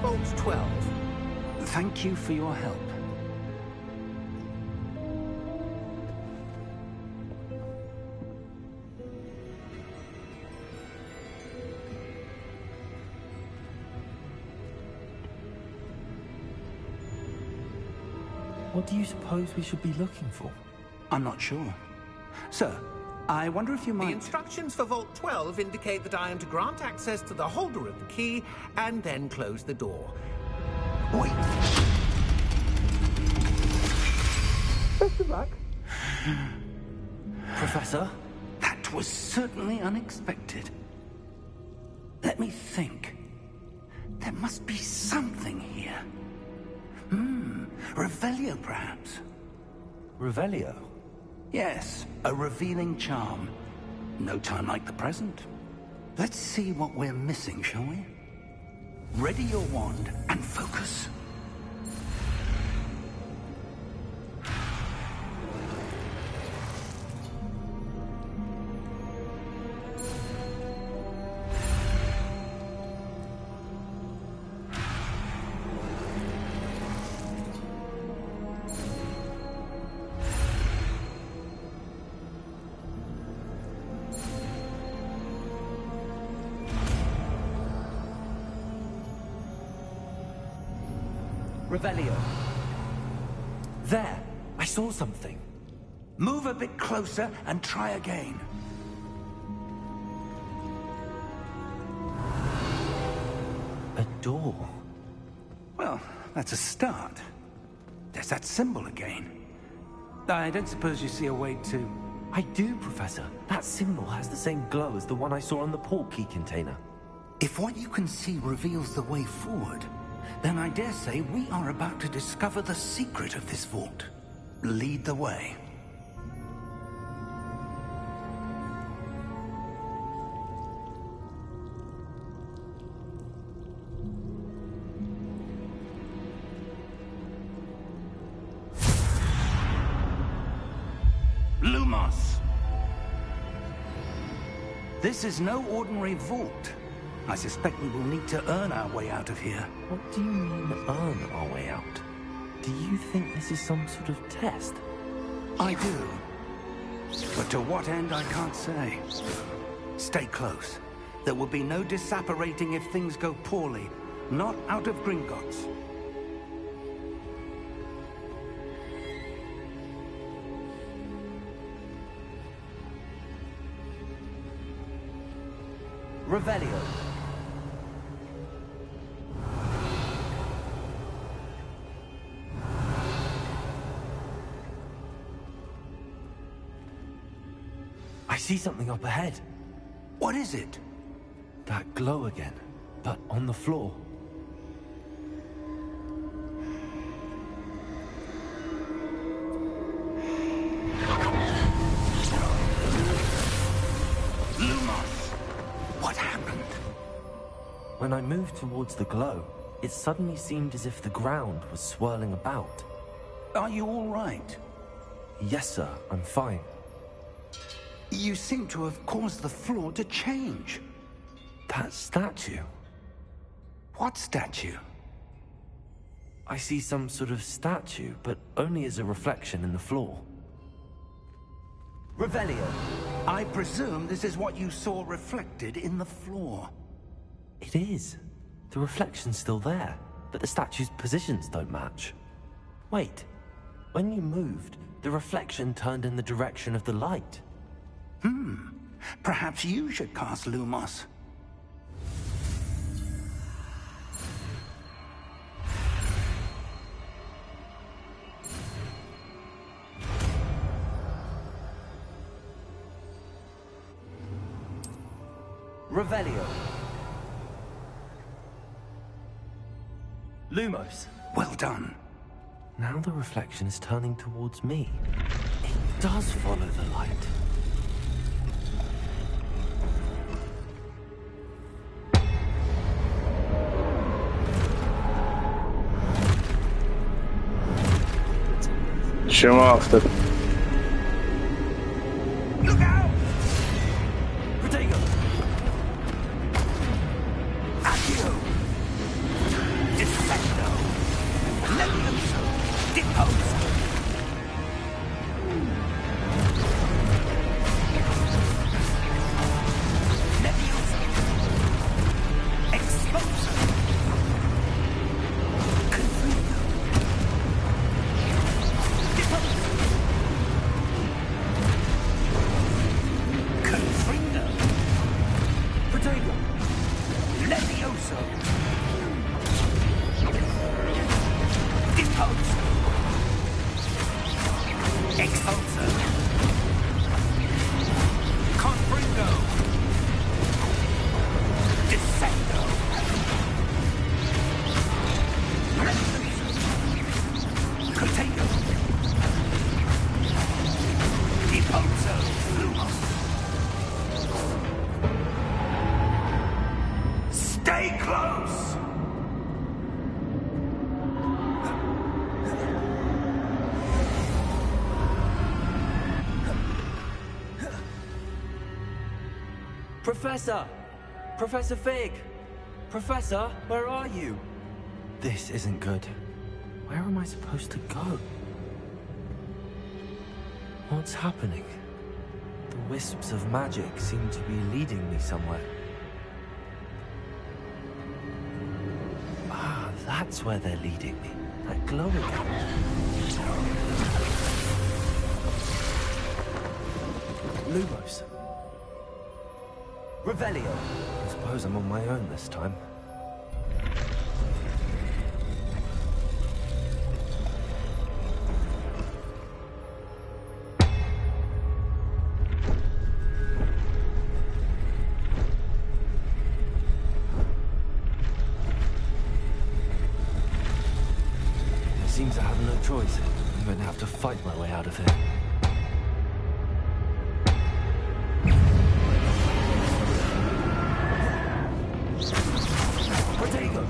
Vault 12. Thank you for your help. What do you suppose we should be looking for? I'm not sure. Sir, I wonder if you might... The instructions for Vault 12 indicate that I am to grant access to the holder of the key and then close the door. Wait. Best of luck. Professor? That was certainly unexpected. Let me think. There must be something here. Revelio, perhaps. Revelio? Yes, a revealing charm. No time like the present. Let's see what we're missing, shall we? Ready your wand and focus. Revelio. There! I saw something. Move a bit closer and try again. A door. Well, that's a start. There's that symbol again. I don't suppose you see a way to... I do, Professor. That symbol has the same glow as the one I saw on the port key container. If what you can see reveals the way forward, then I dare say we are about to discover the secret of this vault. Lead the way. Lumos! This is no ordinary vault. I suspect we will need to earn our way out of here. What do you mean, earn our way out? Do you think this is some sort of test? I do. But to what end, I can't say. Stay close. There will be no disapparating if things go poorly. Not out of Gringotts. Revelio. I see something up ahead. What is it? That glow again, but on the floor. Lumos! What happened? When I moved towards the glow, it suddenly seemed as if the ground was swirling about. Are you all right? Yes, sir, I'm fine. You seem to have caused the floor to change. That statue. What statue? I see some sort of statue, but only as a reflection in the floor. Revelio, I presume this is what you saw reflected in the floor. It is. The reflection's still there, but the statue's positions don't match. Wait, when you moved, the reflection turned in the direction of the light. Perhaps you should cast Lumos. Revelio. Lumos. Well done. Now the reflection is turning towards me. It does follow the light. Siema, after. Look out! Protego! Accio! Defendo! Levioso! Deposo! Levioso! Exposo! Confringo! Deposo! Confringo! Protego! Levioso! Deposo! Expulso! Confringo! Descendo! Levioso! Protego! Deposo! Lumos! Stay close! Professor! Professor Fig! Professor, where are you? This isn't good. Where am I supposed to go? What's happening? The wisps of magic seem to be leading me somewhere. Ah, that's where they're leading me. That glowing area. Lumos. Revelio. I suppose I'm on my own this time. It seems I have no choice. I'm going to have to fight my way out of here. Protego!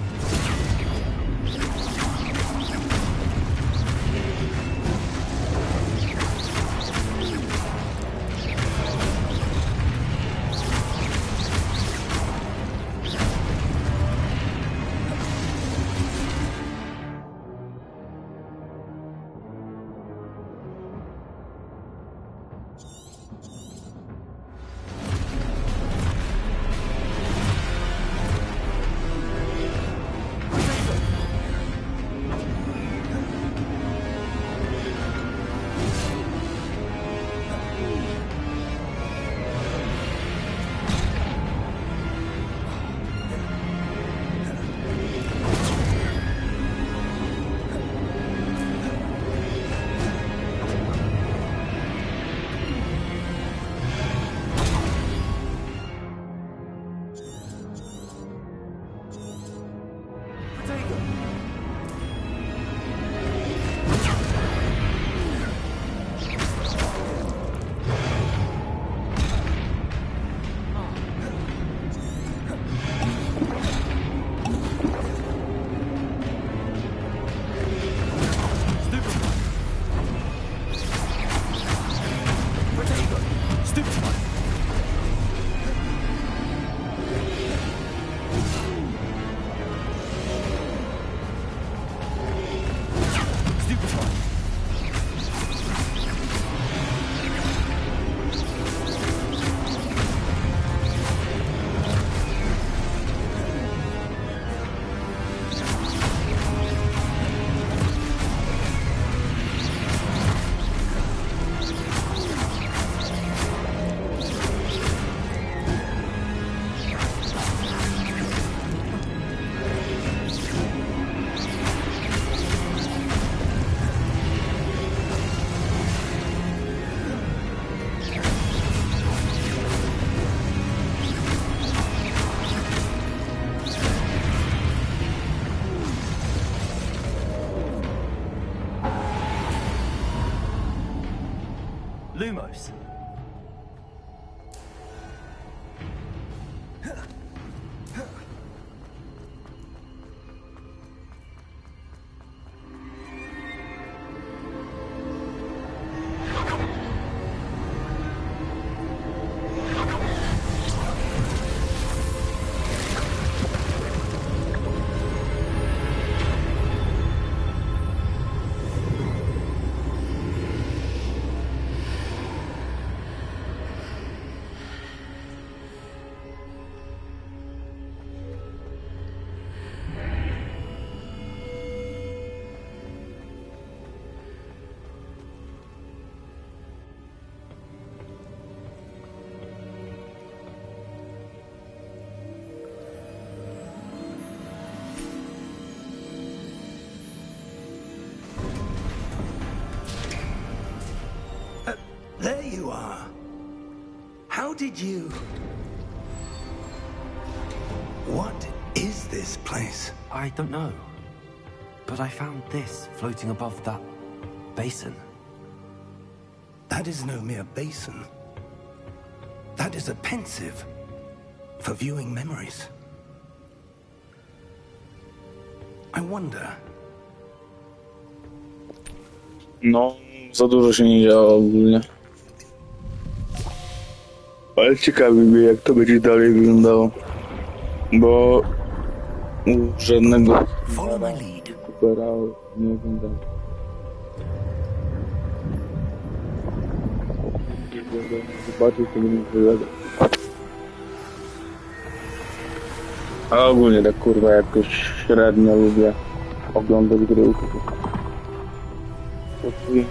Lumos. you are. How did you... What is this place? I don't know. But I found this floating above that basin. That is no mere basin. That is a pensive for viewing memories. I wonder... No, za dużo się nie działo ogólnie. Ale ciekawi mnie, jak to będzie dalej wyglądało. Bo żadnego supera nie oglądam. Zobaczyć, co będzie wyglądać. A ogólnie tak kurwa jakoś średnio lubię oglądać gry.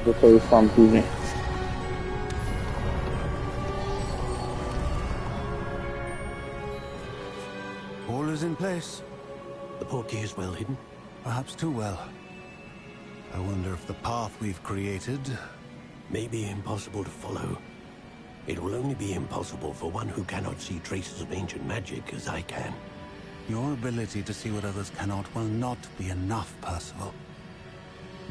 To co jest tam później. All is in place. The portkey is well hidden. Perhaps too well. I wonder if the path we've created... May be impossible to follow. It will only be impossible for one who cannot see traces of ancient magic as I can. Your ability to see what others cannot will not be enough, Percival.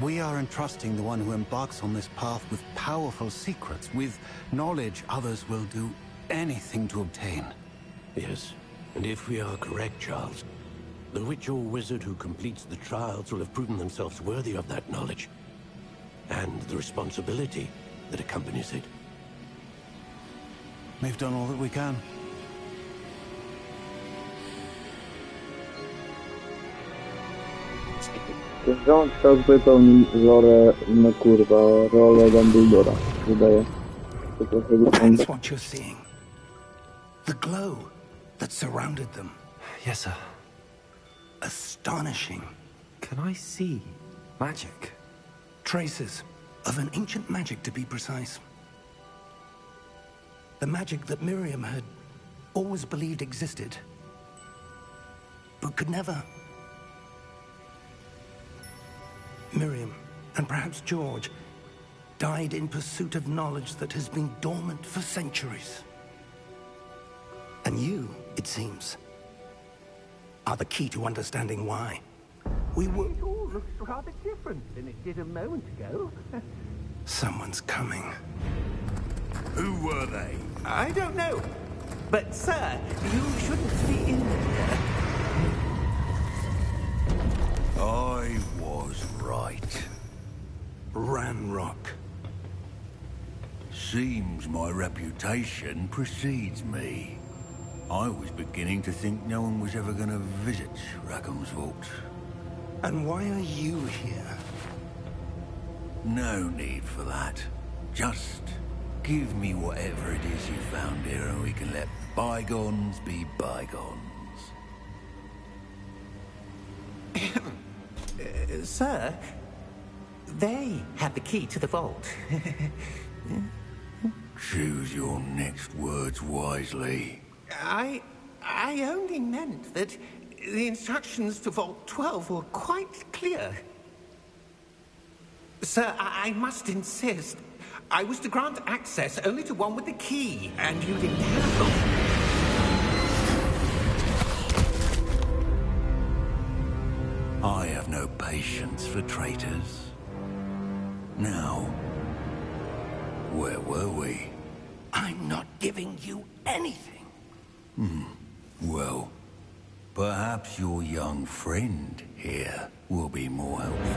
We are entrusting the one who embarks on this path with powerful secrets, with knowledge others will do anything to obtain. Yes, and if we are correct, Charles, the witch or wizard who completes the trials will have proven themselves worthy of that knowledge, and the responsibility that accompanies it. We've done all that we can. John chciał wypełnić rolę Dumbledora, wydaje. That's what you're seeing. The glow that surrounded them. Yes, sir. Astonishing. Can I see magic? Traces of an ancient magic, to be precise. The magic that Miriam had always believed existed, but could never. Miriam, and perhaps George, died in pursuit of knowledge that has been dormant for centuries. And you, it seems, are the key to understanding why. We were... It all looks rather different than it did a moment ago. Someone's coming. Who were they? I don't know. But, sir, you shouldn't be in here. I was right. Ranrock. Seems my reputation precedes me. I was beginning to think no one was ever going to visit Rackham's Vault. And why are you here? No need for that. Just give me whatever it is you found here and we can let bygones be bygones. Sir, they have the key to the vault. Choose your next words wisely. I only meant that the instructions to Vault 12 were quite clear. Sir, I must insist. I was to grant access only to one with the key, and you didn't have them. I have no patience for traitors. Now, where were we? I'm not giving you anything. Well, perhaps your young friend here will be more helpful.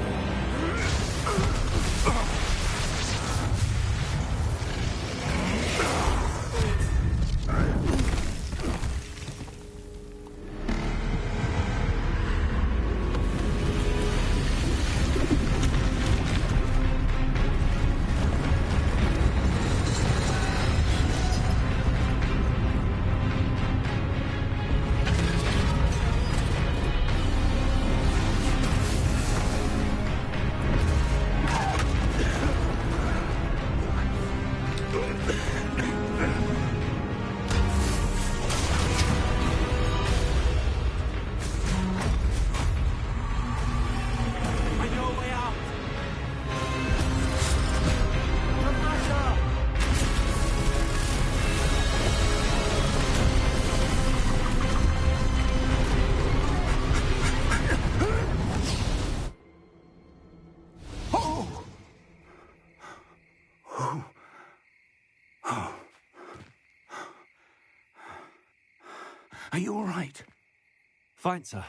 Are you all right? Fine, sir.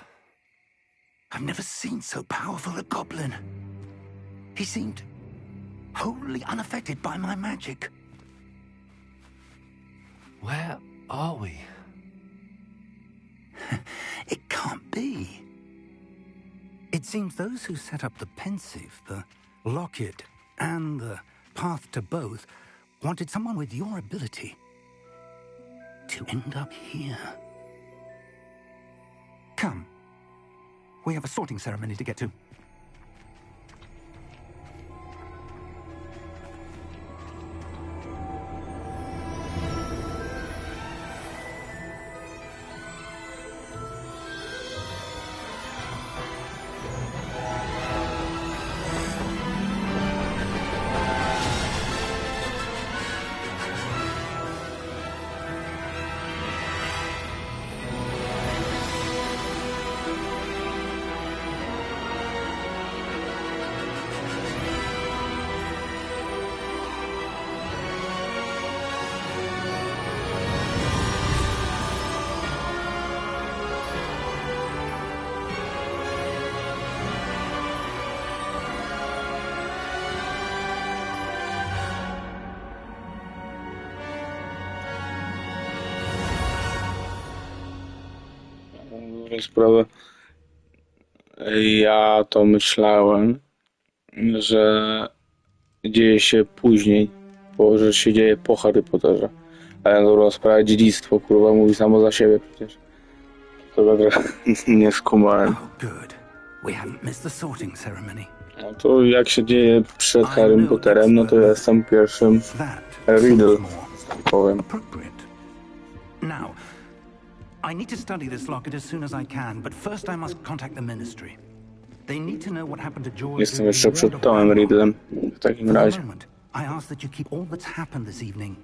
I've never seen so powerful a goblin. He seemed wholly unaffected by my magic. Where are we? It can't be. It seems those who set up the pensive, the locket, and the path to both wanted someone with your ability to end up here. Come. We have a sorting ceremony to get to. Sprawę. Ja to myślałem, że dzieje się później, bo że się dzieje po Harry Potterze. Ale dobra, sprawa dziedzictwo, kurwa, mówi samo za siebie przecież. To trochę nie skumałem. No to jak się dzieje przed Harrym Potterem, no to ja jestem pierwszym Riddle, powiem. I need to study this locket as soon as I can, but first I must contact the ministry. They need to know what happened to George. Jestem jeszcze przed Tomem Riddlem w takim razie. I ask that you keep all that's happened this evening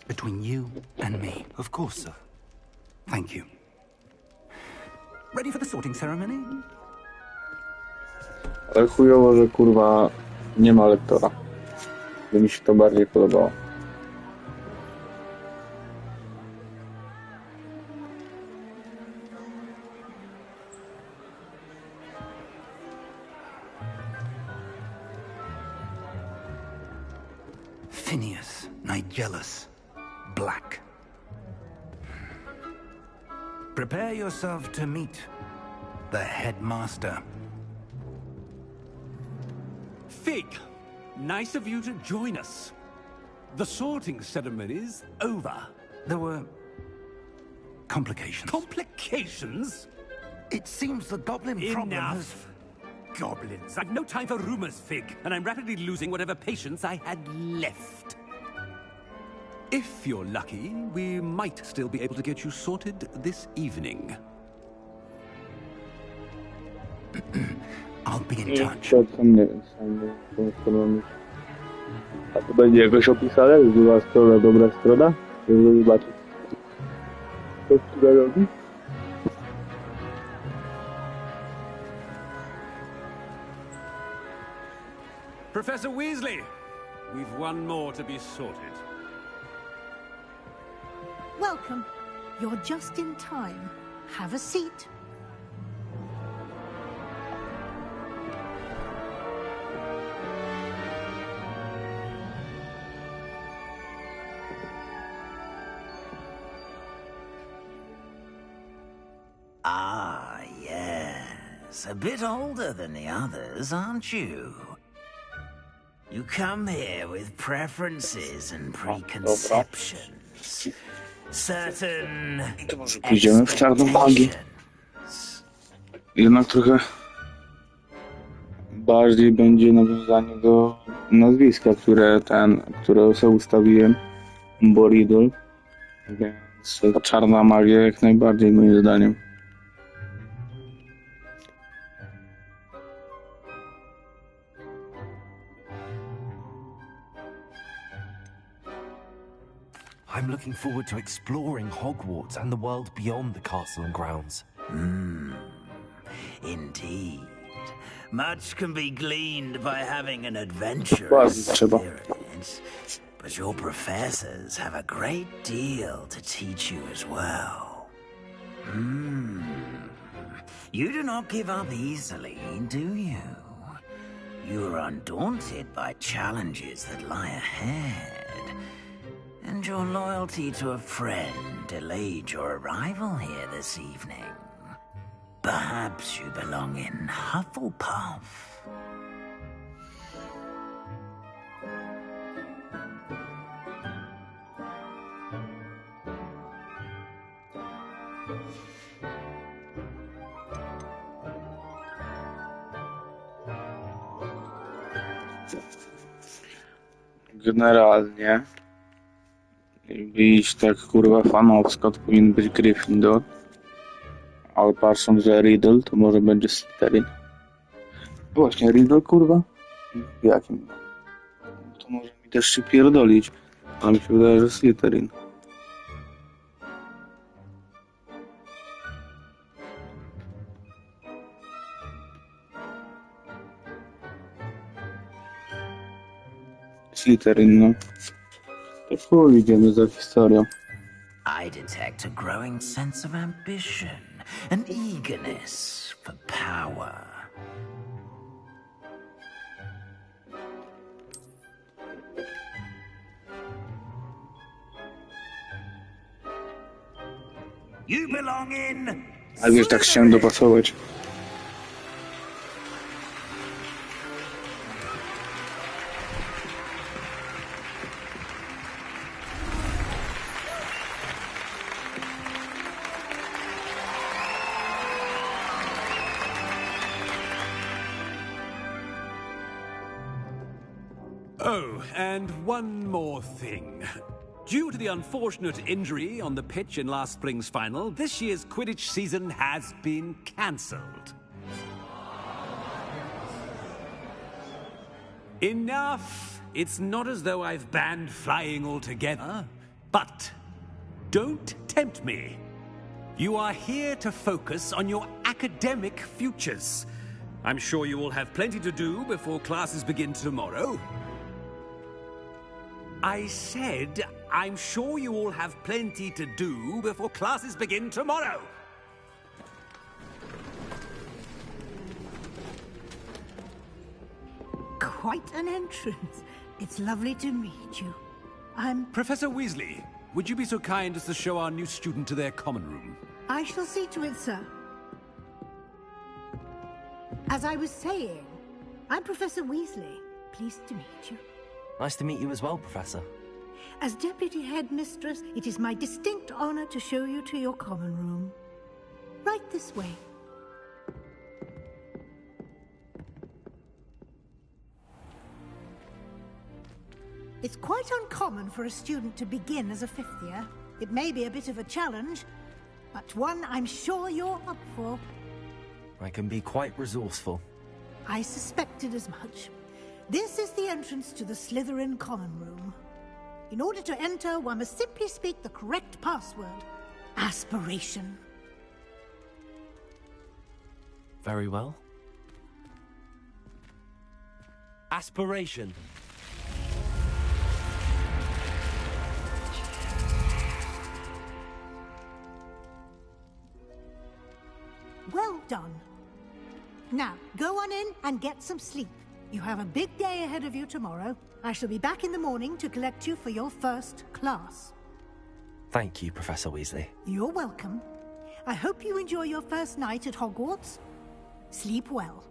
between you and me. Of course, sir. Thank you. Ready for the sorting ceremony? Ale chujowo, że kurwa nie ma lektora. By mi się to bardziej podobało. Phineas, Nigelus, Black. Prepare yourself to meet the headmaster. Fig, nice of you to join us. The sorting ceremony's over. There were complications. Complications? It seems the goblin problem has... Goblins. I've no time for rumors, Fig, and I'm rapidly losing whatever patience I had left. If you're lucky, we might still be able to get you sorted this evening. I'll be in touch. Nie wiem, a to będzie jakoś opisane? Zła strona, dobra strona? Żeby zobaczyć, co tu robi? Professor Weasley, we've one more to be sorted. Welcome. You're just in time. Have a seat. Ah, yes. A bit older than the others, aren't you? You come here with preferences and preconceptions. Certain To może pójdziemy w czarną magię. Jednak trochę bardziej będzie nawiązanie do nazwiska, które sobie ustawiłem, bo Riddle. Więc ta czarna magia jak najbardziej moim zdaniem. I'm looking forward to exploring Hogwarts and the world beyond the castle and grounds. Indeed. Much can be gleaned by having an adventurous experience, but your professors have a great deal to teach you as well. You do not give up easily, do you? You are undaunted by challenges that lie ahead. And your loyalty to a friend delayed your arrival here this evening. Perhaps you belong in Hufflepuff. Generalnie, jakby iść tak kurwa fanowsko, to powinien być Gryffindor. Ale patrząc, że Riddle, to może będzie Slytherin. Właśnie, Riddle kurwa? W jakim? To może mi też się pierdolić. Ale mi się wydaje, że Slytherin. Slytherin, no. To chuj, idziemy za historią. I detect a growing sense of ambition, an eagerness for power. You belong in... A wiesz, tak chciałem dopasować. Oh, and one more thing. Due to the unfortunate injury on the pitch in last spring's final, this year's Quidditch season has been cancelled. Enough! It's not as though I've banned flying altogether, but don't tempt me. You are here to focus on your academic futures. I'm sure you will have plenty to do before classes begin tomorrow. I said, I'm sure you all have plenty to do before classes begin tomorrow. Quite an entrance. It's lovely to meet you. I'm... Professor Weasley, would you be so kind as to show our new student to their common room? I shall see to it, sir. As I was saying, I'm Professor Weasley. Pleased to meet you. Nice to meet you as well, Professor. As Deputy Headmistress, it is my distinct honor to show you to your common room. Right this way. It's quite uncommon for a student to begin as a fifth year. It may be a bit of a challenge, but one I'm sure you're up for. I can be quite resourceful. I suspected as much. This is the entrance to the Slytherin common room. In order to enter, one must simply speak the correct password. Aspiration. Very well. Aspiration. Well done. Now, go on in and get some sleep. You have a big day ahead of you tomorrow. I shall be back in the morning to collect you for your first class. Thank you, Professor Weasley. You're welcome. I hope you enjoy your first night at Hogwarts. Sleep well.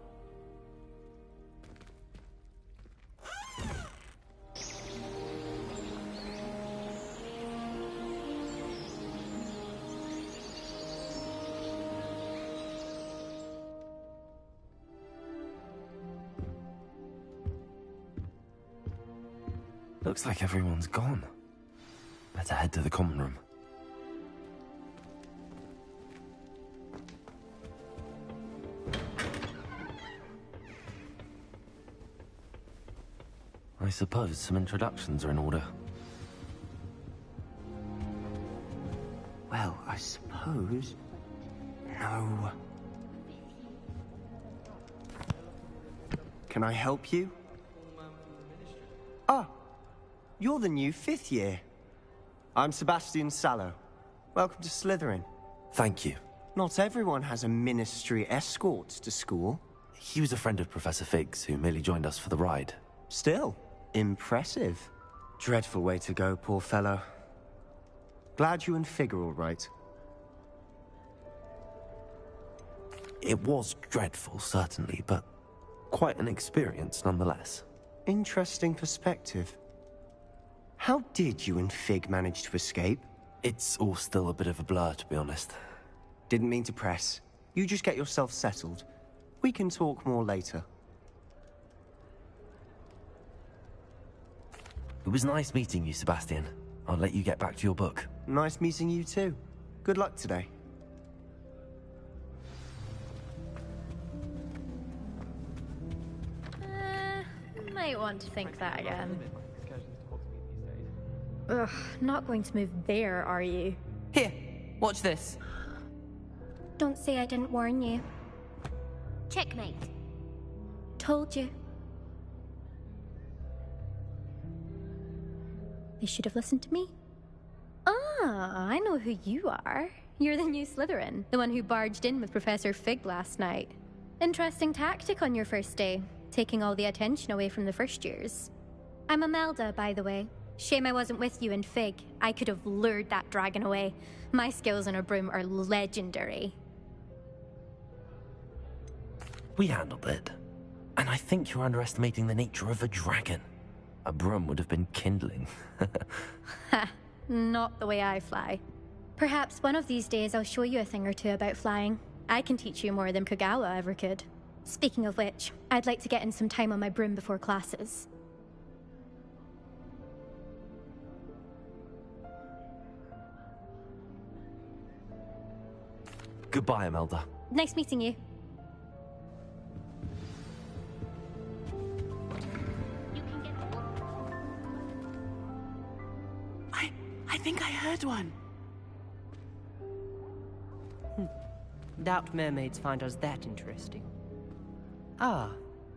Looks like everyone's gone. Better head to the common room. I suppose some introductions are in order. Well, I suppose... No. Can I help you? Ah, you're the new fifth year. I'm Sebastian Sallow. Welcome to Slytherin. Thank you. Not everyone has a ministry escort to school. He was a friend of Professor Fig's who merely joined us for the ride. Still, impressive. Dreadful way to go, poor fellow. Glad you and Fig are all right. It was dreadful, certainly, but quite an experience nonetheless. Interesting perspective. How did you and Fig manage to escape? It's all still a bit of a blur, to be honest. Didn't mean to press. You just get yourself settled. We can talk more later. It was nice meeting you, Sebastian. I'll let you get back to your book. Nice meeting you too. Good luck today. Might want to think that again. Ugh, not going to move there, are you? Here, watch this. Don't say I didn't warn you. Checkmate. Told you. They should have listened to me. Ah, I know who you are. You're the new Slytherin, the one who barged in with Professor Fig last night. Interesting tactic on your first day, taking all the attention away from the first years. I'm Imelda, by the way. Shame I wasn't with you and Fig. I could have lured that dragon away. My skills on a broom are legendary. We handled it. And I think you're underestimating the nature of a dragon. A broom would have been kindling. Ha, not the way I fly. Perhaps one of these days I'll show you a thing or two about flying. I can teach you more than Kogawa ever could. Speaking of which, I'd like to get in some time on my broom before classes. Goodbye, Imelda. Nice meeting you. I think I heard one. Doubt mermaids find us that interesting. Ah,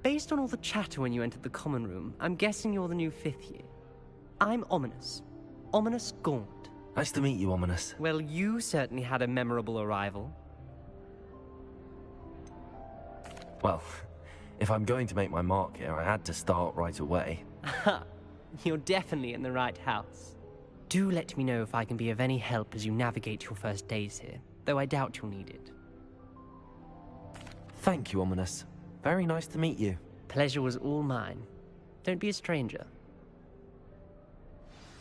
based on all the chatter when you entered the common room, I'm guessing you're the new 5th year. I'm Ominous. Ominous Gaunt. Nice to meet you, Ominous. Well, you certainly had a memorable arrival. Well, if I'm going to make my mark here, I had to start right away. Ha! You're definitely in the right house. Do let me know if I can be of any help as you navigate your first days here, though I doubt you'll need it. Thank you, Ominous. Very nice to meet you. Pleasure was all mine. Don't be a stranger.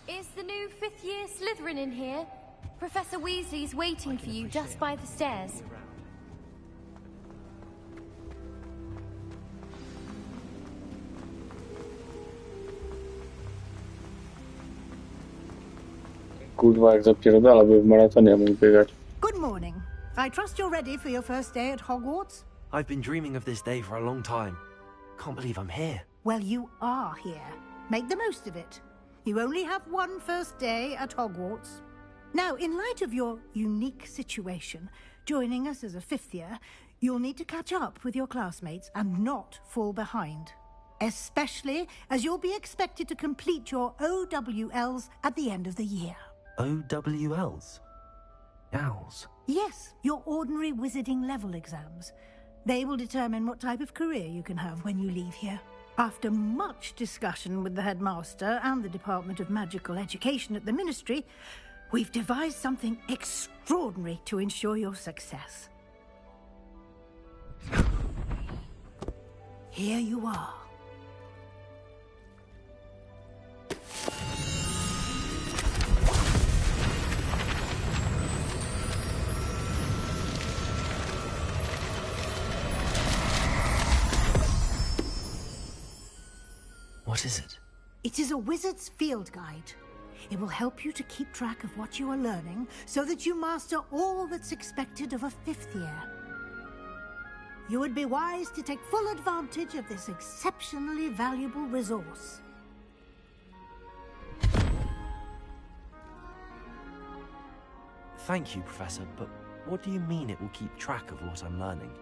Is the new 5th year Slytherin in here? Professor Weasley's waiting for you just by the stairs. Kurwa, jak zapierdala, by w maratonie mógł biegać. Good morning. I trust you're ready for your first day at Hogwarts? I've been dreaming of this day for a long time. Can't believe I'm here. Well, you are here. Make the most of it. You only have one first day at Hogwarts. Now, in light of your unique situation, joining us as a 5th year, you'll need to catch up with your classmates and not fall behind. Especially as you'll be expected to complete your OWLs at the end of the year. OWLs? Owls? Yes, your ordinary wizarding level exams. They will determine what type of career you can have when you leave here. After much discussion with the headmaster and the Department of Magical Education at the Ministry, we've devised something extraordinary to ensure your success. Here you are. What is it? It is a wizard's field guide. It will help you to keep track of what you are learning so that you master all that's expected of a 5th year. You would be wise to take full advantage of this exceptionally valuable resource. Thank you, Professor, but what do you mean it will keep track of what I'm learning?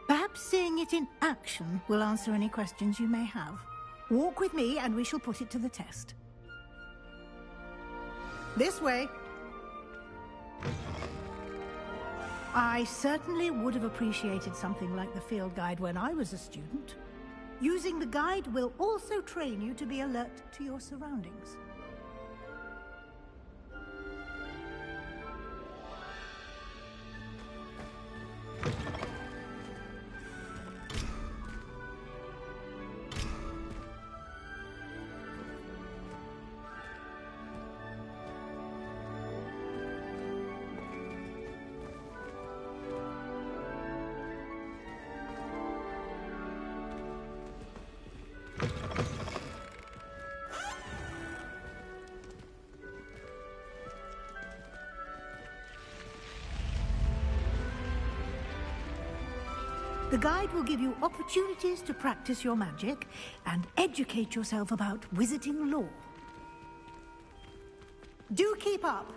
Perhaps seeing it in action will answer any questions you may have. Walk with me and we shall put it to the test. This way. I certainly would have appreciated something like the field guide when I was a student. Using the guide will also train you to be alert to your surroundings. The guide will give you opportunities to practice your magic and educate yourself about wizarding lore. Do keep up.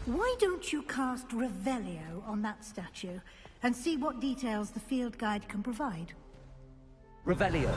Why don't you cast Revelio on that statue and see what details the field guide can provide? Revelio.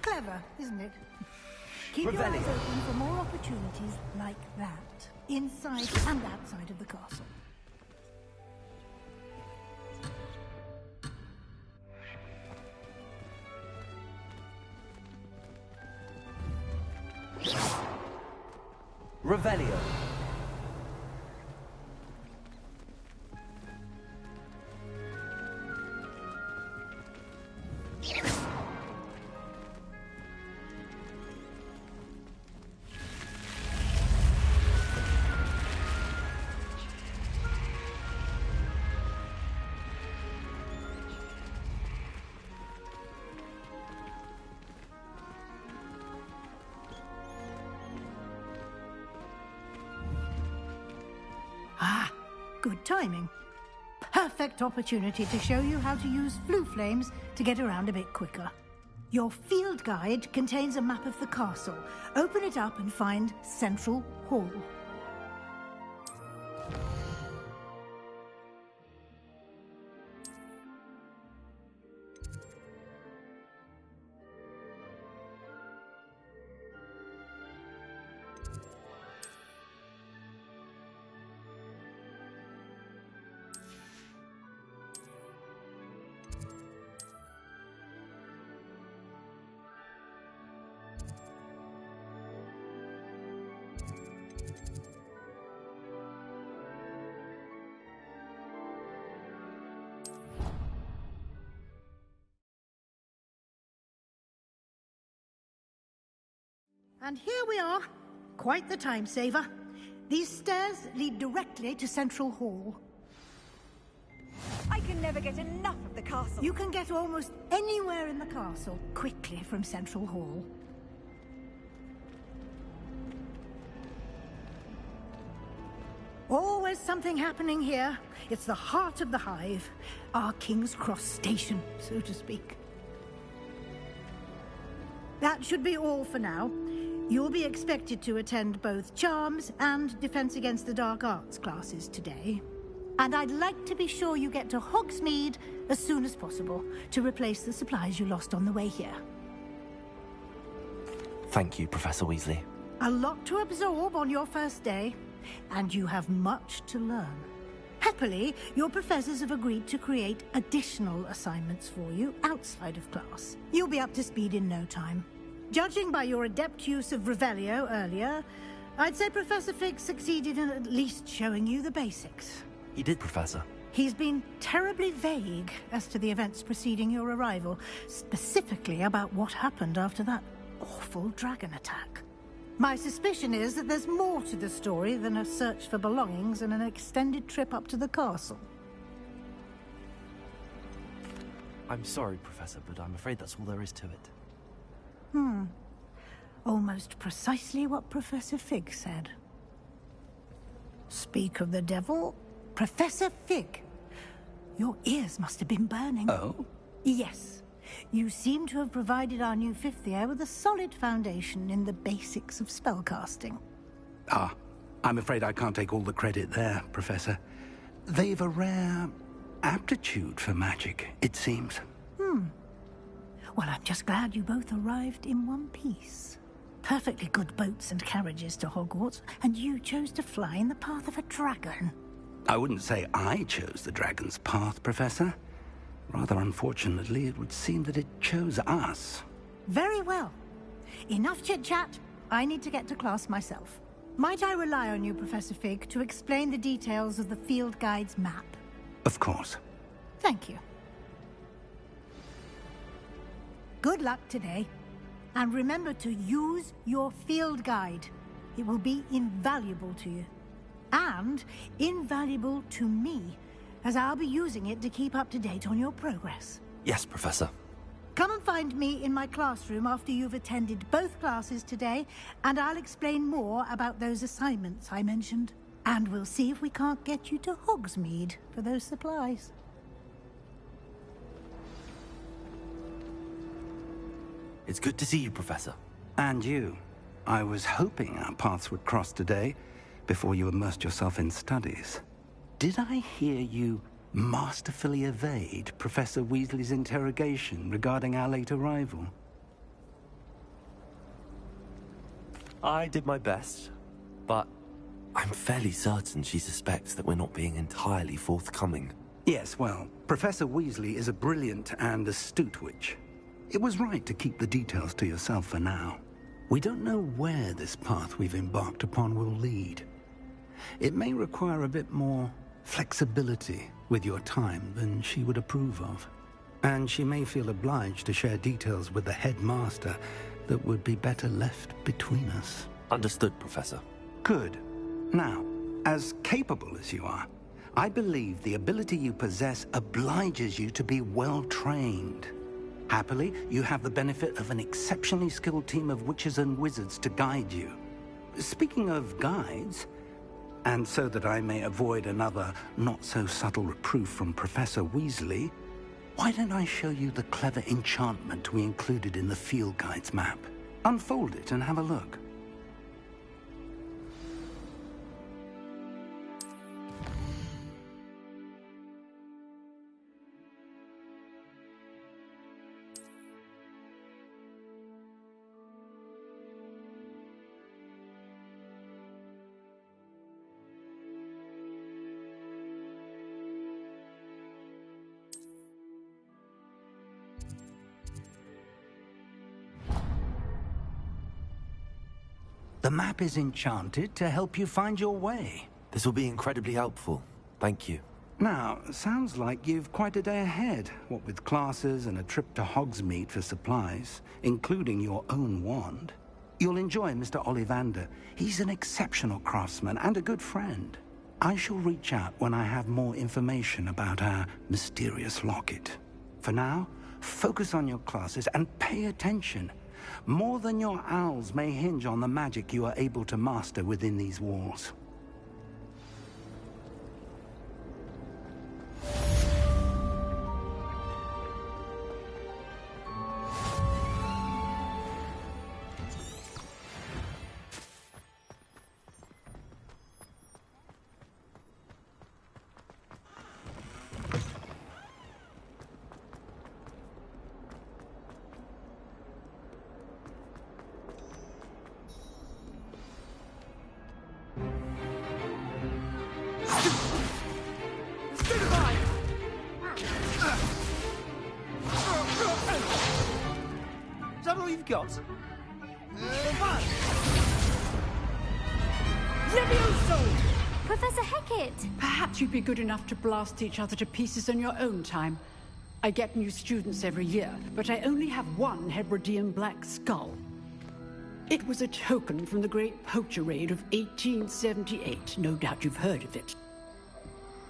Clever, isn't it? Keep your eyes open for more opportunities like that, inside and outside of the castle. Revelio. Good timing. Perfect opportunity to show you how to use flue flames to get around a bit quicker. Your field guide contains a map of the castle. Open it up and find Central Hall. And here we are. Quite the time saver. These stairs lead directly to Central Hall. I can never get enough of the castle. You can get almost anywhere in the castle quickly from Central Hall. Always something happening here. It's the heart of the hive. Our King's Cross station, so to speak. That should be all for now. You'll be expected to attend both Charms and Defense Against the Dark Arts classes today. And I'd like to be sure you get to Hogsmeade as soon as possible to replace the supplies you lost on the way here. Thank you, Professor Weasley. A lot to absorb on your first day, and you have much to learn. Happily, your professors have agreed to create additional assignments for you outside of class. You'll be up to speed in no time. Judging by your adept use of Revelio earlier, I'd say Professor Fig succeeded in at least showing you the basics. He did, Professor. He's been terribly vague as to the events preceding your arrival, specifically about what happened after that awful dragon attack. My suspicion is that there's more to the story than a search for belongings and an extended trip up to the castle. I'm sorry, Professor, but I'm afraid that's all there is to it. Almost precisely what Professor Fig said. Speak of the devil, Professor Fig. Your ears must have been burning. Oh? Yes. You seem to have provided our new fifth year with a solid foundation in the basics of spellcasting. Ah, I'm afraid I can't take all the credit there, Professor. They've a rare aptitude for magic, it seems. Well, I'm just glad you both arrived in one piece. Perfectly good boats and carriages to Hogwarts, and you chose to fly in the path of a dragon. I wouldn't say I chose the dragon's path, Professor. Rather unfortunately, it would seem that it chose us. Very well. Enough chit-chat. I need to get to class myself. Might I rely on you, Professor Fig, to explain the details of the field guide's map? Of course. Thank you. Good luck today. And remember to use your field guide. It will be invaluable to you. And invaluable to me, as I'll be using it to keep up to date on your progress. Yes, Professor. Come and find me in my classroom after you've attended both classes today, and I'll explain more about those assignments I mentioned. And we'll see if we can't get you to Hogsmeade for those supplies. It's good to see you, Professor. And you. I was hoping our paths would cross today, before you immersed yourself in studies. Did I hear you masterfully evade Professor Weasley's interrogation regarding our late arrival? I did my best, but I'm fairly certain she suspects that we're not being entirely forthcoming. Yes, well, Professor Weasley is a brilliant and astute witch. It was right to keep the details to yourself for now. We don't know where this path we've embarked upon will lead. It may require a bit more flexibility with your time than she would approve of. And she may feel obliged to share details with the headmaster that would be better left between us. Understood, Professor. Good. Now, as capable as you are, I believe the ability you possess obliges you to be well trained. Happily, you have the benefit of an exceptionally skilled team of witches and wizards to guide you. Speaking of guides, and so that I may avoid another not-so-subtle reproof from Professor Weasley, why don't I show you the clever enchantment we included in the field guide's map? Unfold it and have a look. The map is enchanted to help you find your way. This will be incredibly helpful. Thank you. Now, sounds like you've quite a day ahead, what with classes and a trip to Hogsmeade for supplies, including your own wand. You'll enjoy Mr. Ollivander. He's an exceptional craftsman and a good friend. I shall reach out when I have more information about our mysterious locket. For now, focus on your classes and pay attention. More than your owls may hinge on the magic you are able to master within these walls. Is that all you've got? Levioso! Professor Hecat! Perhaps you'd be good enough to blast each other to pieces in your own time. I get new students every year, but I only have one Hebridean black skull. It was a token from the Great Poacher Raid of 1878. No doubt you've heard of it.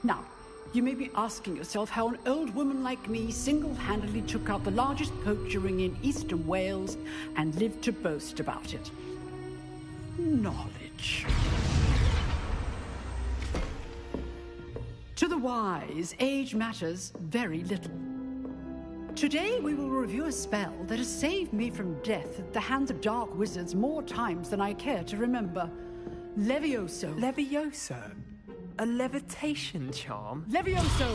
Now, you may be asking yourself how an old woman like me single-handedly took out the largest poacher ring in eastern Wales and lived to boast about it. Knowledge. To the wise, age matters very little. Today we will review a spell that has saved me from death at the hands of dark wizards more times than I care to remember. Levioso. Levioso? A levitation charm? Levioso!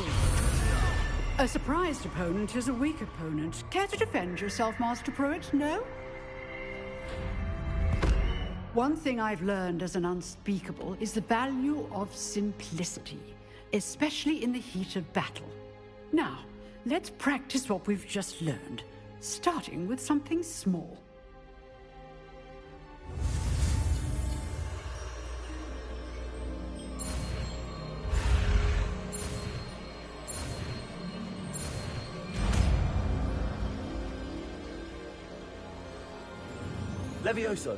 A surprised opponent is a weak opponent. Care to defend yourself, Master Pruitt? No? One thing I've learned as an unspeakable is the value of simplicity, especially in the heat of battle. Now, let's practice what we've just learned, starting with something small. Levioso.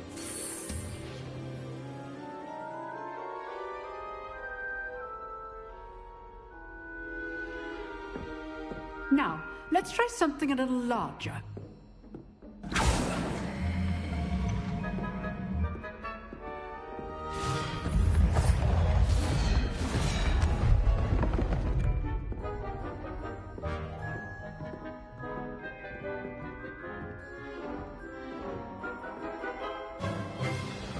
Now, let's try something a little larger.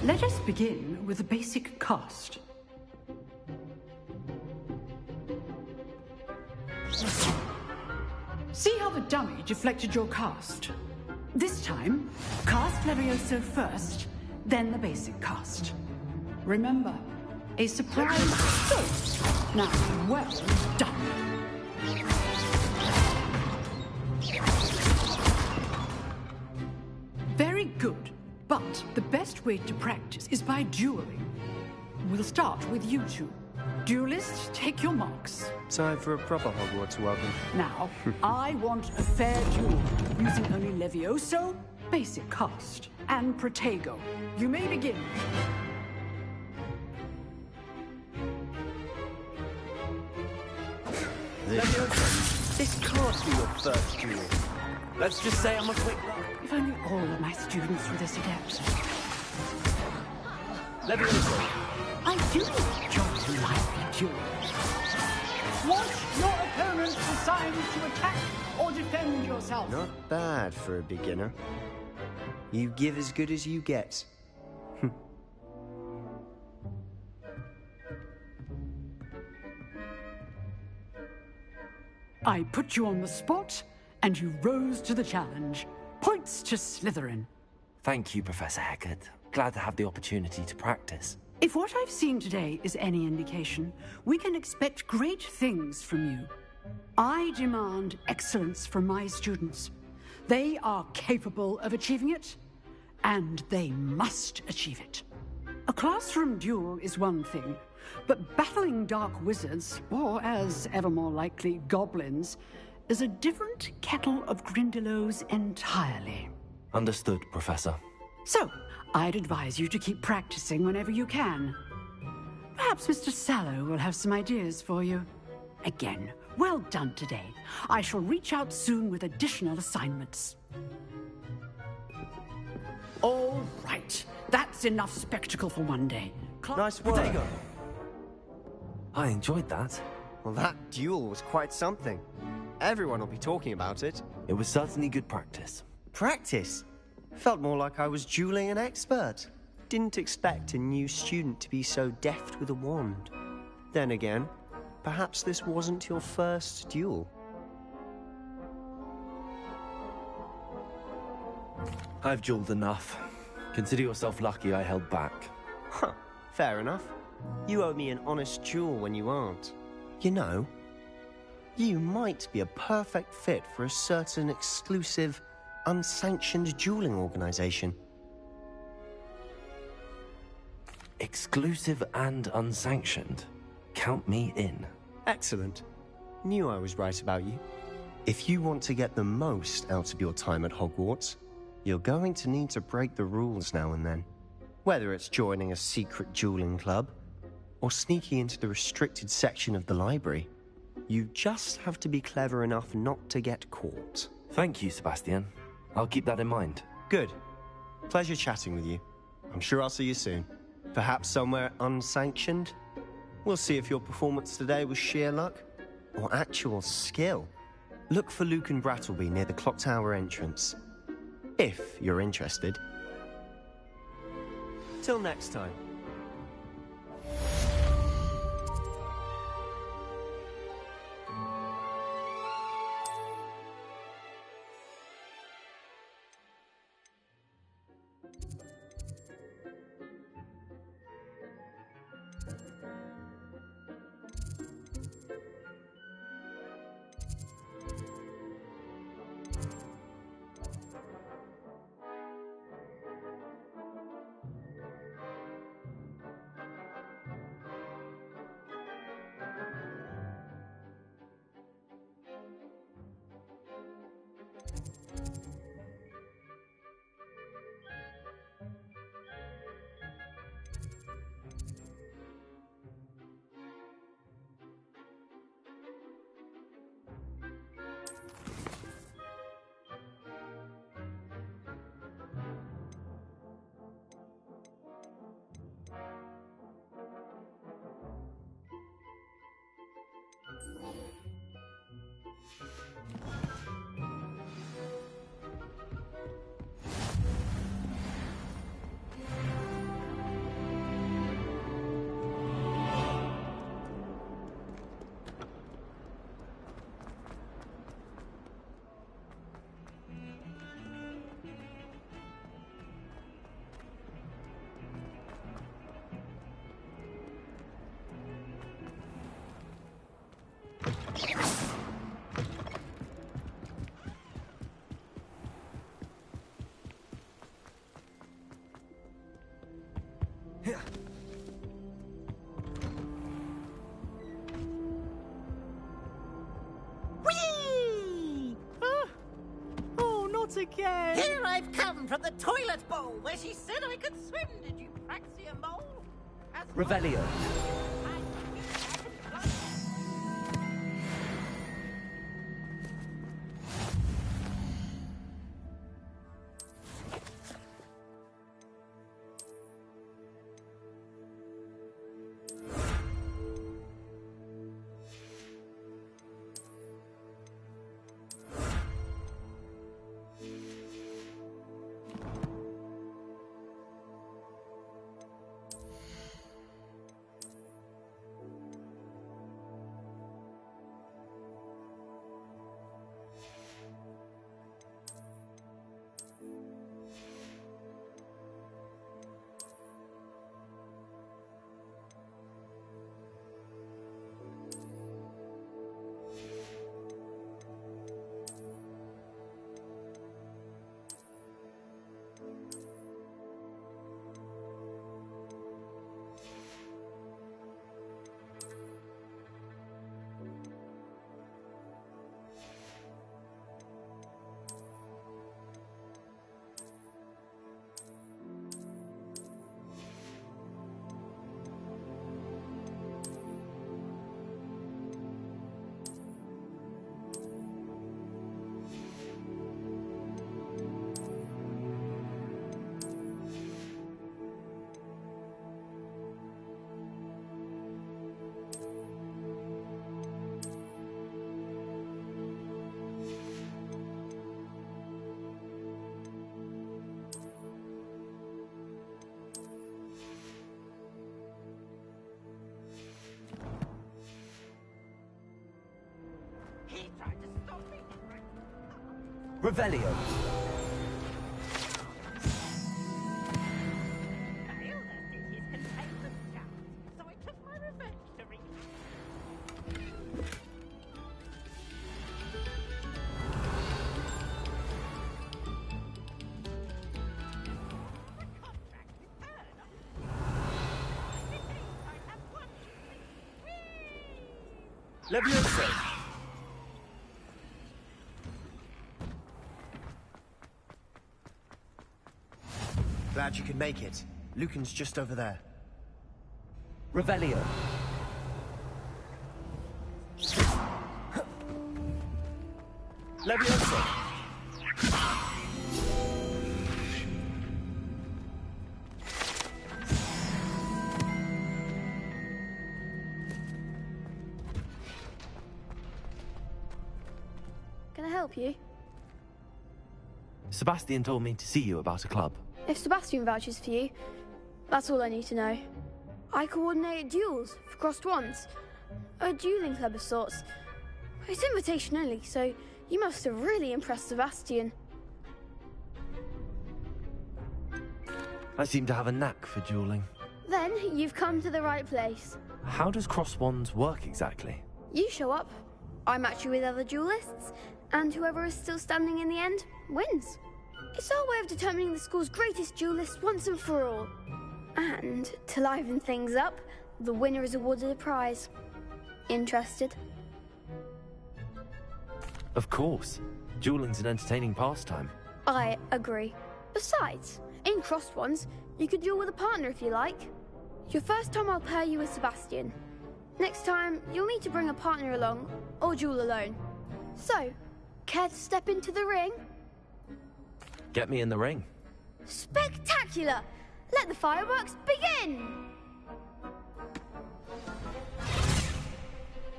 Let us begin with a basic cast. See how the dummy deflected your cast? This time, cast Levioso first, then the basic cast. Remember, a surprise first. Now, well done. Very good, but the best way to practice is by dueling. We'll start with you two. Duelists, take your marks. Time for a proper Hogwarts welcome. Now, I want a fair duel, using only Levioso, basic cast, and Protego. You may begin. This can't be your first duel. Let's just say I'm a quick... If only all of my students were this adept. Levioso. I do enjoy the lively duels. Want your opponent decide to attack or defend yourself? Not bad for a beginner. You give as good as you get. I put you on the spot, and you rose to the challenge. Points to Slytherin. Thank you, Professor Hecat. Glad to have the opportunity to practice. If what I've seen today is any indication, we can expect great things from you. I demand excellence from my students. They are capable of achieving it, and they must achieve it. A classroom duel is one thing, but battling dark wizards, or as ever more likely, goblins, is a different kettle of Grindylows entirely. Understood, Professor. So, I'd advise you to keep practicing whenever you can. Perhaps Mr. Sallow will have some ideas for you. Again, well done today. I shall reach out soon with additional assignments. All right, that's enough spectacle for one day. Nice work. I enjoyed that. Well, that duel was quite something. Everyone will be talking about it. It was certainly good practice. Practice? Felt more like I was dueling an expert. Didn't expect a new student to be so deft with a wand. Then again, perhaps this wasn't your first duel. I've dueled enough. Consider yourself lucky I held back. Huh, fair enough. You owe me an honest duel when you aren't. You know, you might be a perfect fit for a certain exclusive, unsanctioned dueling organization. Exclusive and unsanctioned. Count me in. Excellent. Knew I was right about you. If you want to get the most out of your time at Hogwarts, you're going to need to break the rules now and then. Whether it's joining a secret dueling club, or sneaking into the restricted section of the library, you just have to be clever enough not to get caught. Thank you, Sebastian. I'll keep that in mind. Good. Pleasure chatting with you. I'm sure I'll see you soon. Perhaps somewhere unsanctioned? We'll see if your performance today was sheer luck or actual skill. Look for Luke and Brattleby near the clock tower entrance. If you're interested. Till next time. Whee! Oh, not again! Here I've come from the toilet bowl where she said I could swim. Did you praxia mole? Revelio. Revelio. Levioso! Glad you could make it. Lucan's just over there. Revelio. Levioso! Can I help you? Sebastian told me to see you about a club. If Sebastian vouches for you, that's all I need to know. I coordinate duels for crossed wands. A dueling club of sorts. It's invitation only, so you must have really impressed Sebastian. I seem to have a knack for dueling. Then you've come to the right place. How does cross wands work exactly? You show up, I match you with other duelists, and whoever is still standing in the end wins. It's our way of determining the school's greatest duelist once and for all. And to liven things up, the winner is awarded a prize. Interested? Of course. Dueling's an entertaining pastime. I agree. Besides, in crossed ones, you could duel with a partner if you like. Your first time I'll pair you with Sebastian. Next time, you'll need to bring a partner along, or duel alone. So, care to step into the ring? Get me in the ring. Spectacular! Let the fireworks begin!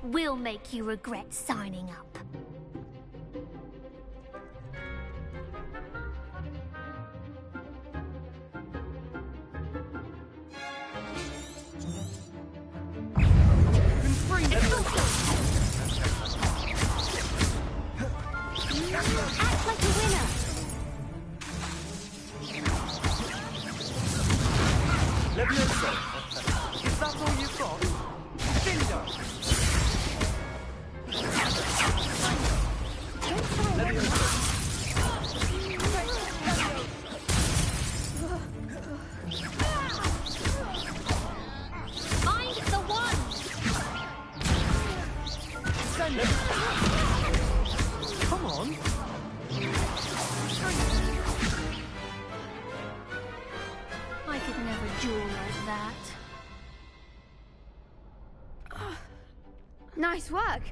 We'll make you regret signing up. Act like a winner! Levioso! Is that all you've got? Bingo! Levioso! Find the one! Send it! Come on! I could never duel like that. Nice work.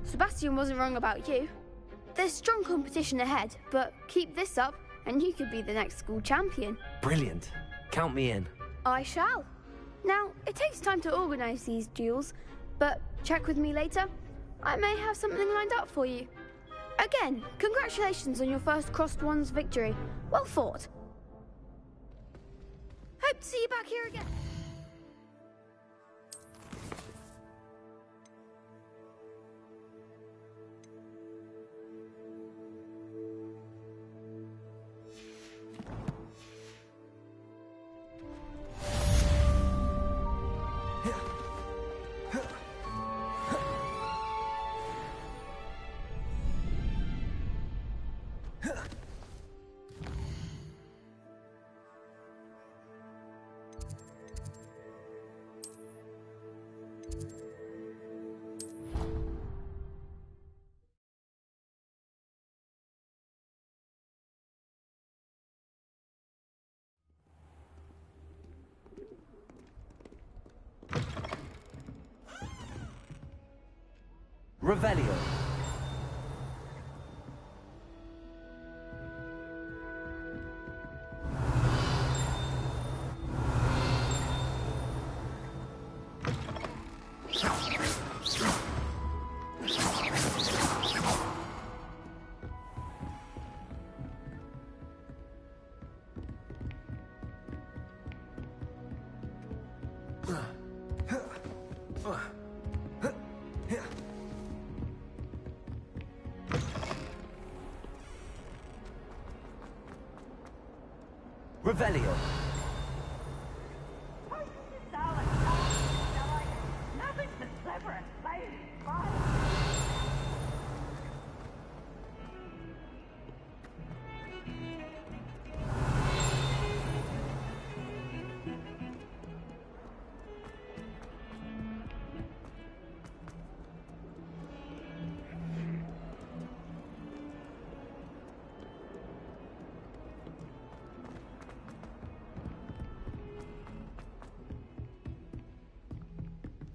Sebastian wasn't wrong about you. There's strong competition ahead, but keep this up and you could be the next school champion. Brilliant. Count me in. I shall. Now, it takes time to organise these duels, but check with me later. I may have something lined up for you. Again, congratulations on your first crossed wands victory. Well fought. Hope to see you back here again. Revelio. Revelio.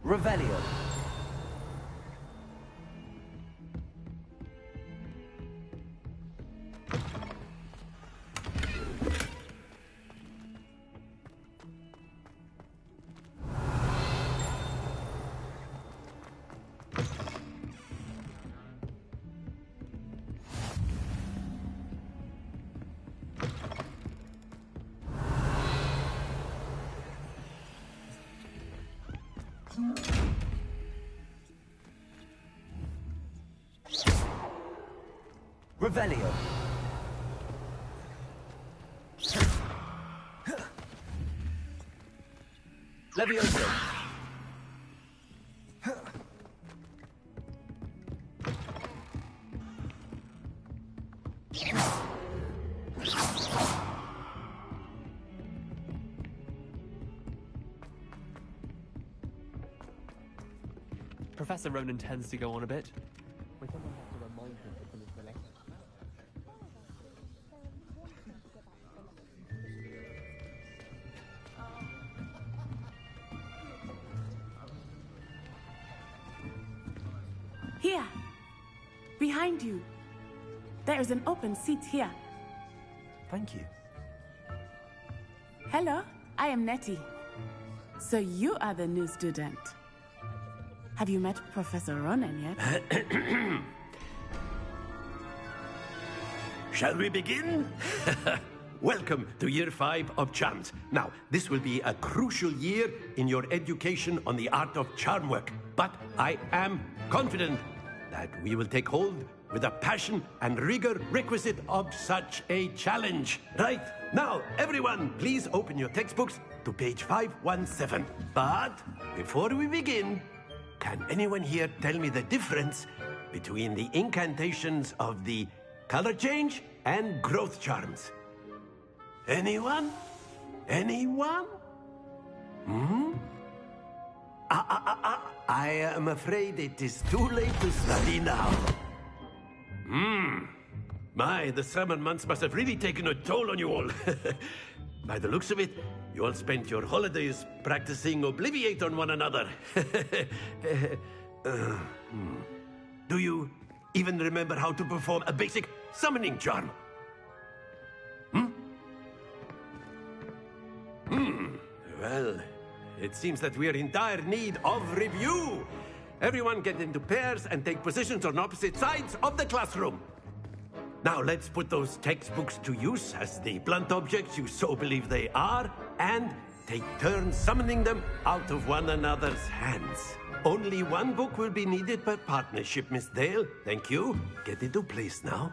Revelio. Revelio. Levioso. Professor Ronan tends to go on a bit. Here, behind you. There is an open seat here. Thank you. Hello, I am Nettie. So you are the new student. Have you met Professor Ronan yet? Shall we begin? Welcome to Year 5 of Charms. Now, this will be a crucial year in your education on the art of charm work. But I am confident that we will take hold with the passion and rigor requisite of such a challenge. Right, now, everyone, please open your textbooks to page 517. But before we begin, can anyone here tell me the difference between the incantations of the color change and growth charms? Anyone? Anyone? I am afraid it is too late to study now. My, the summer months must have really taken a toll on you all. By the looks of it, you all spent your holidays practicing Obliviate on one another. Do you even remember how to perform a basic summoning charm? Well, it seems that we are in dire need of review. Everyone get into pairs and take positions on opposite sides of the classroom. Now let's put those textbooks to use as the blunt objects you so believe they are, and take turns summoning them out of one another's hands. Only one book will be needed per partnership, Miss Dale. Thank you. Get into place now.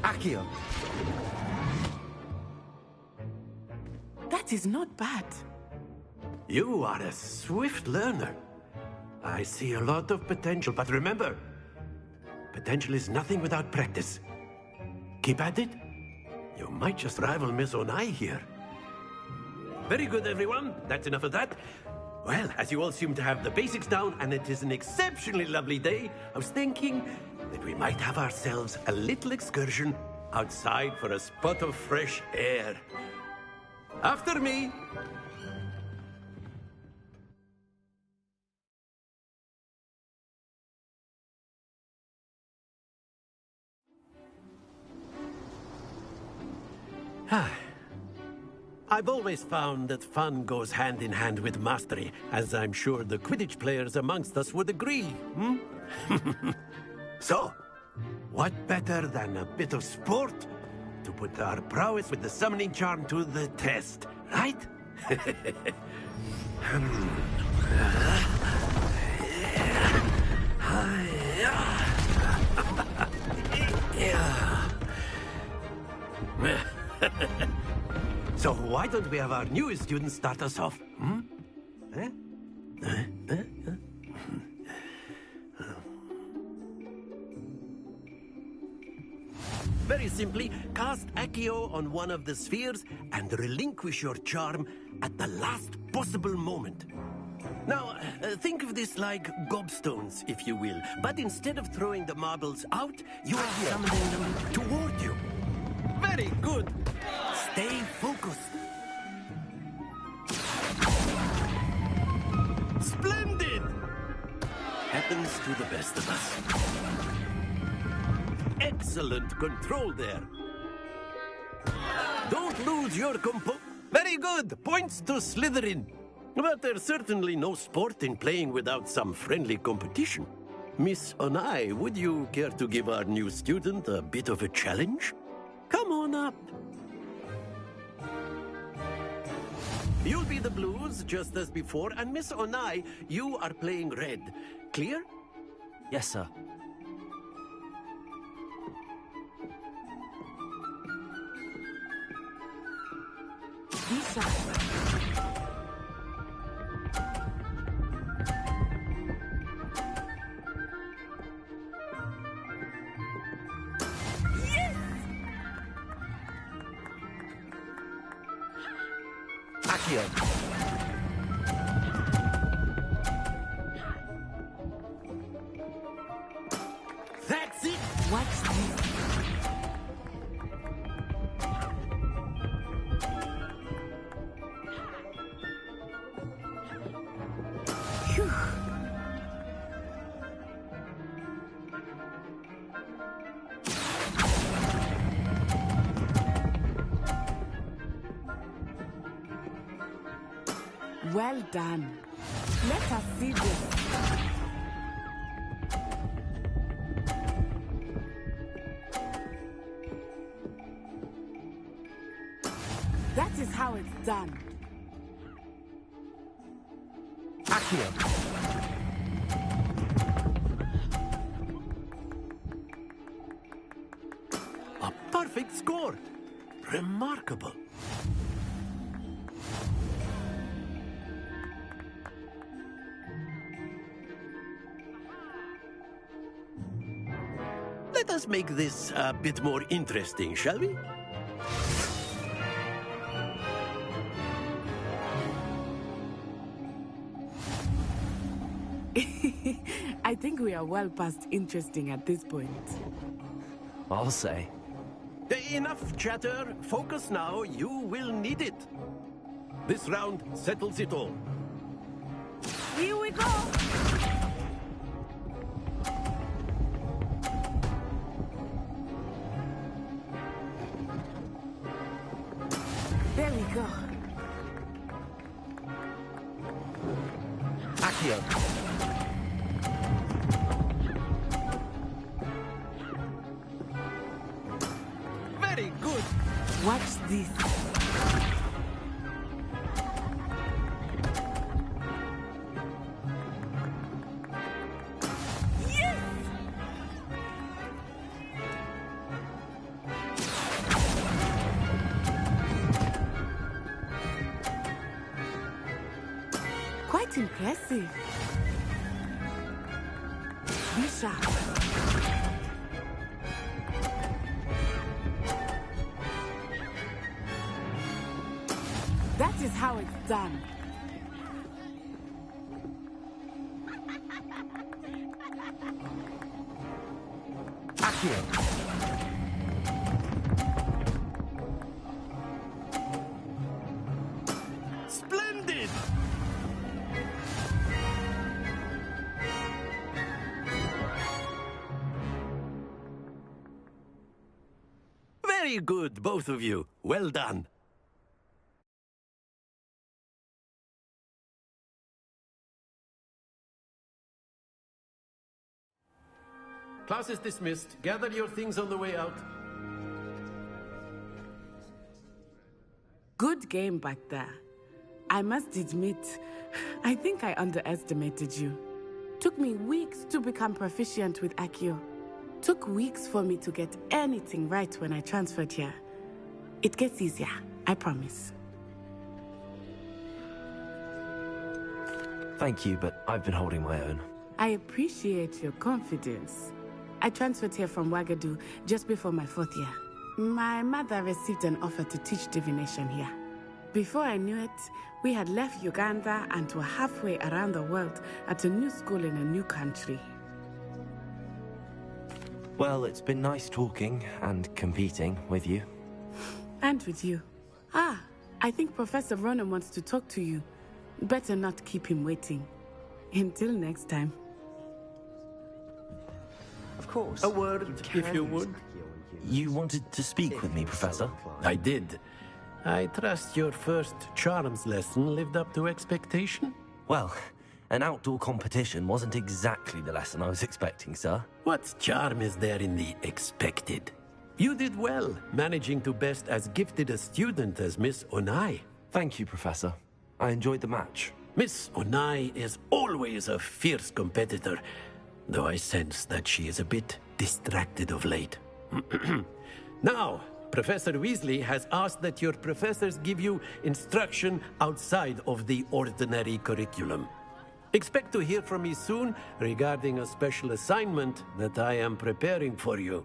Accio. That is not bad. You are a swift learner. I see a lot of potential, but remember, potential is nothing without practice. Keep at it. You might just rival Miss Onai here. Very good, everyone. That's enough of that. Well, as you all seem to have the basics down, and it is an exceptionally lovely day, I was thinking that we might have ourselves a little excursion outside for a spot of fresh air. After me. I've always found that fun goes hand in hand with mastery, as I'm sure the Quidditch players amongst us would agree. So, what better than a bit of sport to put our prowess with the summoning charm to the test, right? So why don't we have our newest student start us off? Very simply, cast Accio on one of the spheres and relinquish your charm at the last possible moment. Now, think of this like gobstones, if you will. But instead of throwing the marbles out, you are summoning them toward you. Very good. Stay focused. Splendid! Happens to the best of us. Excellent control there. Don't lose your compo... Very good! Points to Slytherin. But there's certainly no sport in playing without some friendly competition. Miss Onai, would you care to give our new student a bit of a challenge? Come on up. You'll be the blues, just as before, and Miss Onai, you are playing red. Clear? Yes, sir. Lisa. Accio. That's it! What's this? Phew. Well done. Let us see this. That is how it's done. Accio. A perfect score. Remarkable. Let us make this a bit more interesting, shall we? I think we are well past interesting at this point. I'll say. Enough chatter. Focus now. You will need it. This round settles it all. Here we go! There we go. Accio. Very good. Watch this. Yes! Quite impressive. Be sharp. That is how it's done. Accio. Splendid! Very good, both of you. Well done. Class is dismissed. Gather your things on the way out. Good game back there. I must admit, I think I underestimated you. Took me weeks to become proficient with Accio. Took weeks for me to get anything right when I transferred here. It gets easier, I promise. Thank you, but I've been holding my own. I appreciate your confidence. I transferred here from Wagadu just before my 4th year. My mother received an offer to teach divination here. Before I knew it, we had left Uganda and were halfway around the world at a new school in a new country. Well, it's been nice talking and competing with you. And with you. Ah, I think Professor Ronan wants to talk to you. Better not keep him waiting. Until next time. Of course. A word, if you would. You wanted to speak with me, Professor? I did. I trust your first charms lesson lived up to expectation? Well, an outdoor competition wasn't exactly the lesson I was expecting, sir. What charm is there in the expected? You did well, managing to best as gifted a student as Miss Onai. Thank you, Professor. I enjoyed the match. Miss Onai is always a fierce competitor, though I sense that she is a bit distracted of late. Now, Professor Weasley has asked that your professors give you instruction outside of the ordinary curriculum. Expect to hear from me soon regarding a special assignment that I am preparing for you.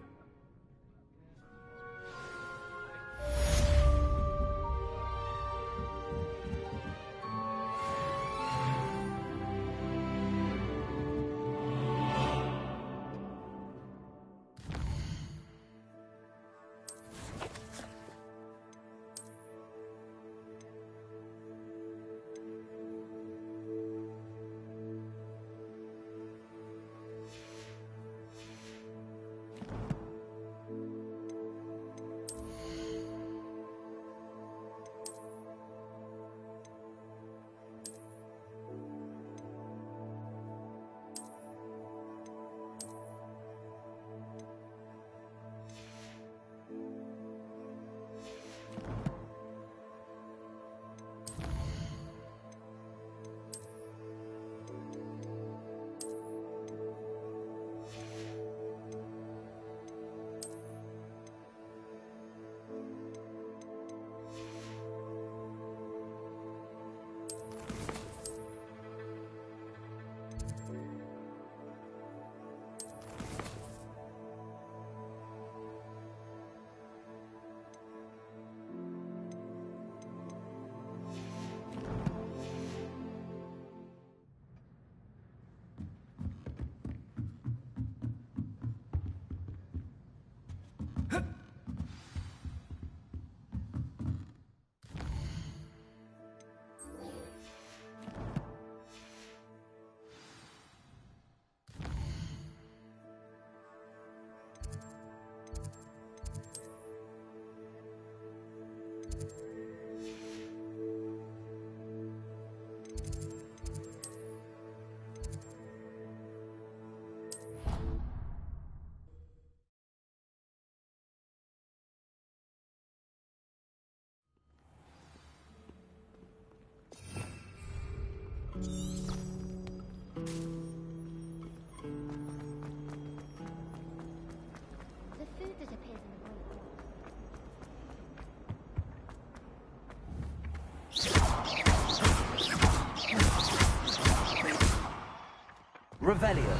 Revelio.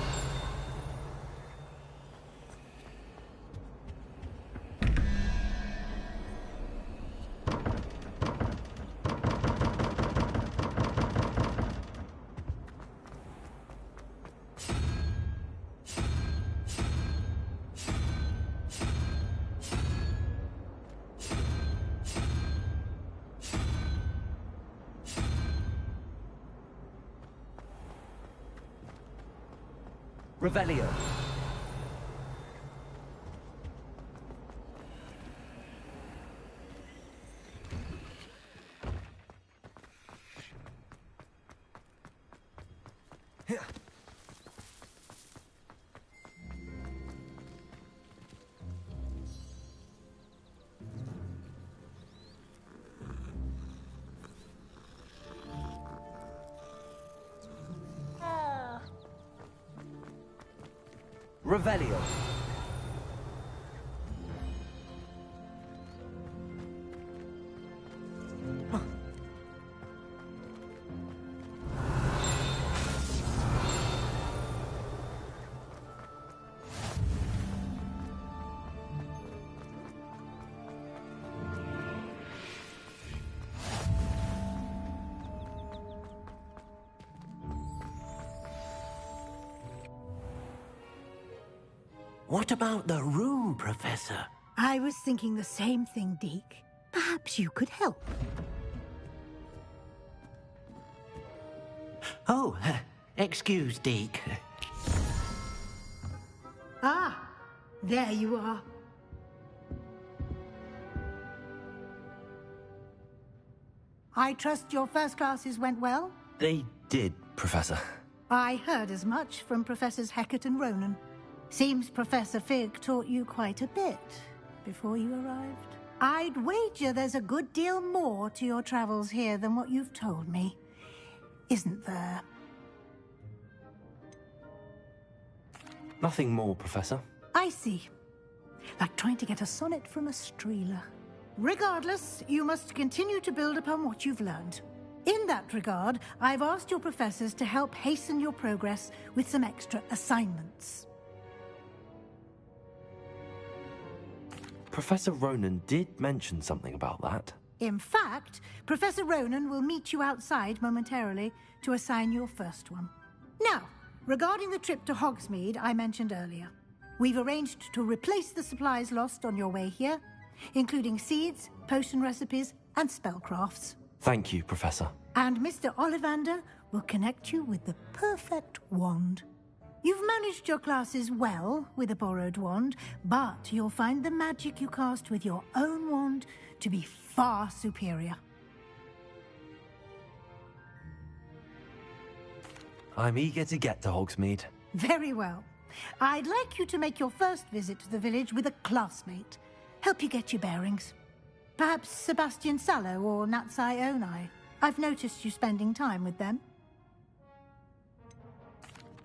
Revelio. Revelio. What about the room, Professor? I was thinking the same thing, Deke. Perhaps you could help. Oh, excuse, Deke. Ah, there you are. I trust your first classes went well? They did, Professor. I heard as much from Professors Hecat and Ronan. Seems Professor Fig taught you quite a bit before you arrived. I'd wager there's a good deal more to your travels here than what you've told me. Isn't there? Nothing more, Professor. I see. Like trying to get a sonnet from a streeler. Regardless, you must continue to build upon what you've learned. In that regard, I've asked your professors to help hasten your progress with some extra assignments. Professor Ronan did mention something about that. In fact, Professor Ronan will meet you outside momentarily to assign your first one. Now, regarding the trip to Hogsmeade I mentioned earlier, we've arranged to replace the supplies lost on your way here, including seeds, potion recipes, and spellcrafts. Thank you, Professor. And Mr. Ollivander will connect you with the perfect wand. You've managed your classes well with a borrowed wand, but you'll find the magic you cast with your own wand to be far superior. I'm eager to get to Hogsmeade. Very well. I'd like you to make your first visit to the village with a classmate. Help you get your bearings. Perhaps Sebastian Sallow or Natsai Onai. I've noticed you spending time with them.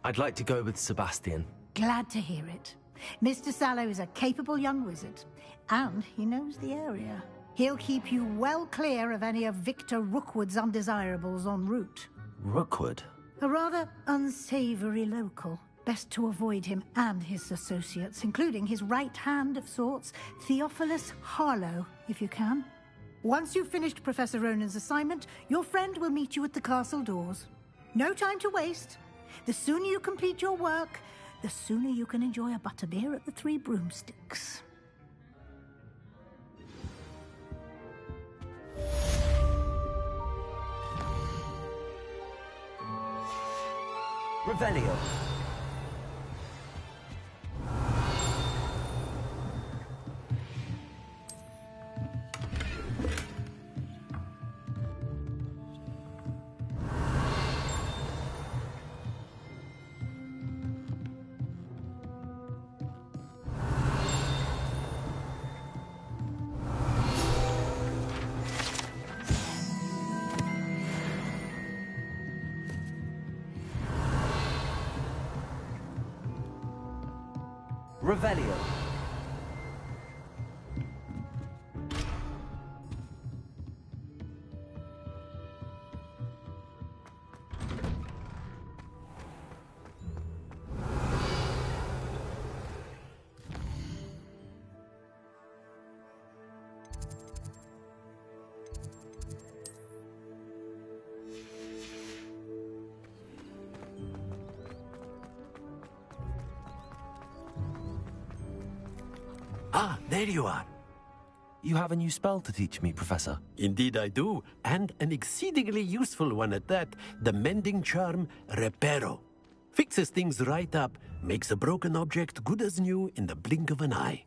I'd like to go with Sebastian. Glad to hear it. Mr. Sallow is a capable young wizard, and he knows the area. He'll keep you well clear of any of Victor Rookwood's undesirables en route. Rookwood? A rather unsavory local. Best to avoid him and his associates, including his right hand of sorts, Theophilus Harlow, if you can. Once you've finished Professor Ronan's assignment, your friend will meet you at the castle doors. No time to waste. The sooner you complete your work, the sooner you can enjoy a butterbeer at the Three Broomsticks. Revelio. Revelio. Ah, there you are. You have a new spell to teach me, Professor. Indeed I do, and an exceedingly useful one at that. The mending charm, Reparo. Fixes things right up, makes a broken object good as new in the blink of an eye.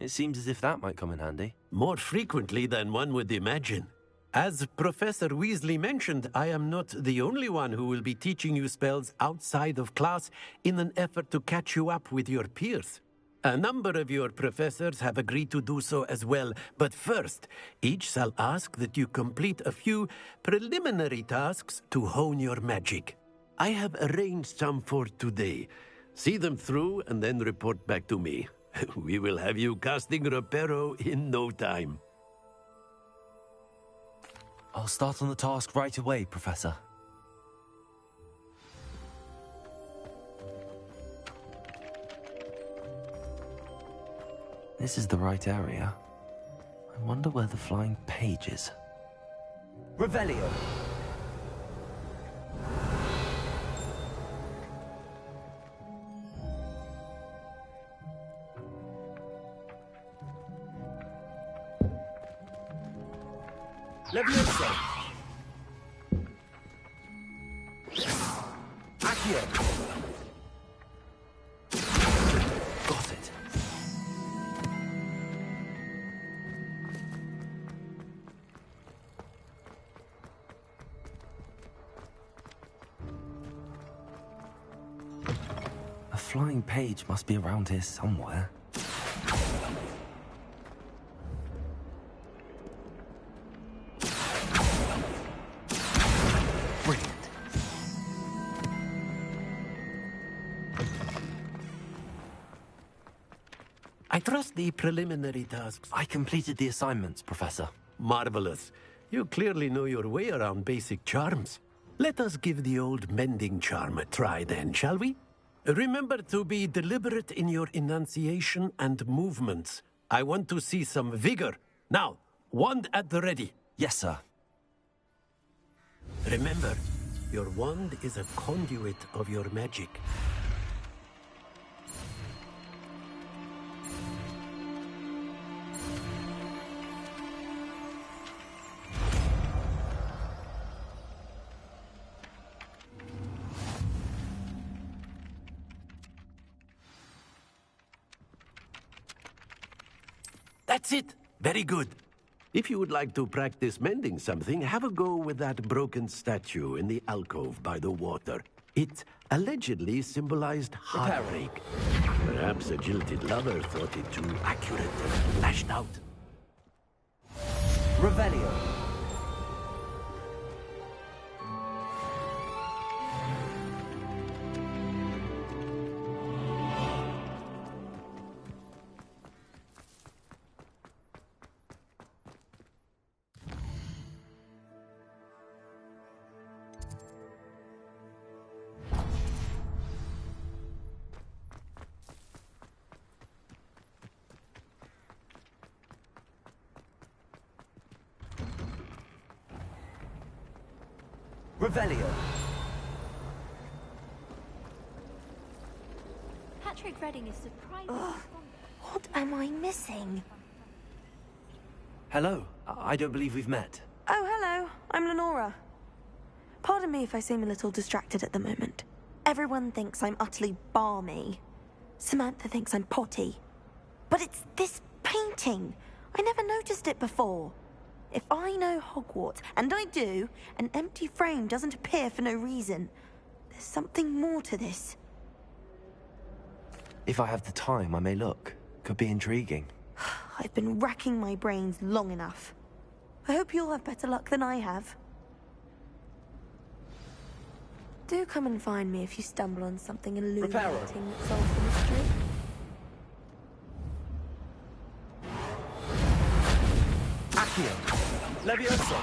It seems as if that might come in handy. More frequently than one would imagine. As Professor Weasley mentioned, I am not the only one who will be teaching you spells outside of class in an effort to catch you up with your peers. A number of your professors have agreed to do so as well, but first, each shall ask that you complete a few preliminary tasks to hone your magic. I have arranged some for today. See them through and then report back to me. We will have you casting Reparo in no time. I'll start on the task right away, Professor. This is the right area. I wonder where the flying page is. Revelio. Levioso! Accio! Got it. A flying page must be around here somewhere. I trust the preliminary tasks. I completed the assignments, Professor. Marvelous. You clearly know your way around basic charms. Let us give the old mending charm a try then, shall we? Remember to be deliberate in your enunciation and movements. I want to see some vigor. Now, wand at the ready. Yes, sir. Remember, your wand is a conduit of your magic. That's it. Very good. If you would like to practice mending something, have a go with that broken statue in the alcove by the water. It allegedly symbolized heartbreak. Perhaps a jilted lover thought it too accurate and lashed out. Revelio. Revelio. Patrick Redding is surprising. What am I missing? Hello. I don't believe we've met. Oh, hello. I'm Lenora. Pardon me if I seem a little distracted at the moment. Everyone thinks I'm utterly balmy. Samantha thinks I'm potty. But it's this painting. I never noticed it before. If I know Hogwarts, and I do, an empty frame doesn't appear for no reason. There's something more to this. If I have the time, I may look. Could be intriguing. I've been racking my brains long enough. I hope you'll have better luck than I have. Do come and find me if you stumble on something illuminating that solves the mystery. Accio. Levioso.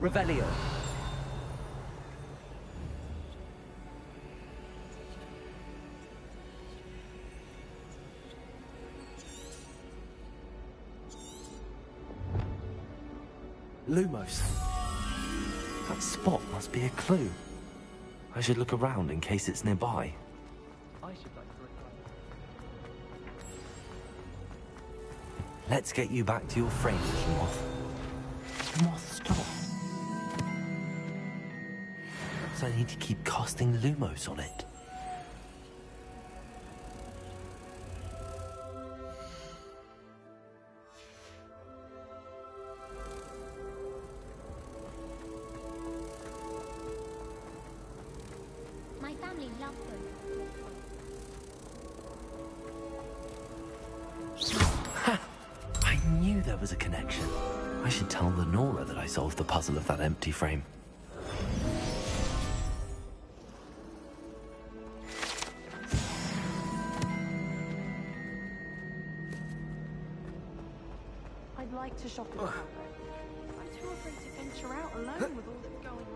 Revelio. Lumos. That spot must be a clue. I should look around in case it's nearby. Let's get you back to your frame, little moth. The moth stopped. So I need to keep casting Lumos on it. My family loved them. I knew there was a connection. I should tell Lenora that I solved the puzzle of that empty frame. I'd like to shop it. I'm too afraid to venture out alone with all that's going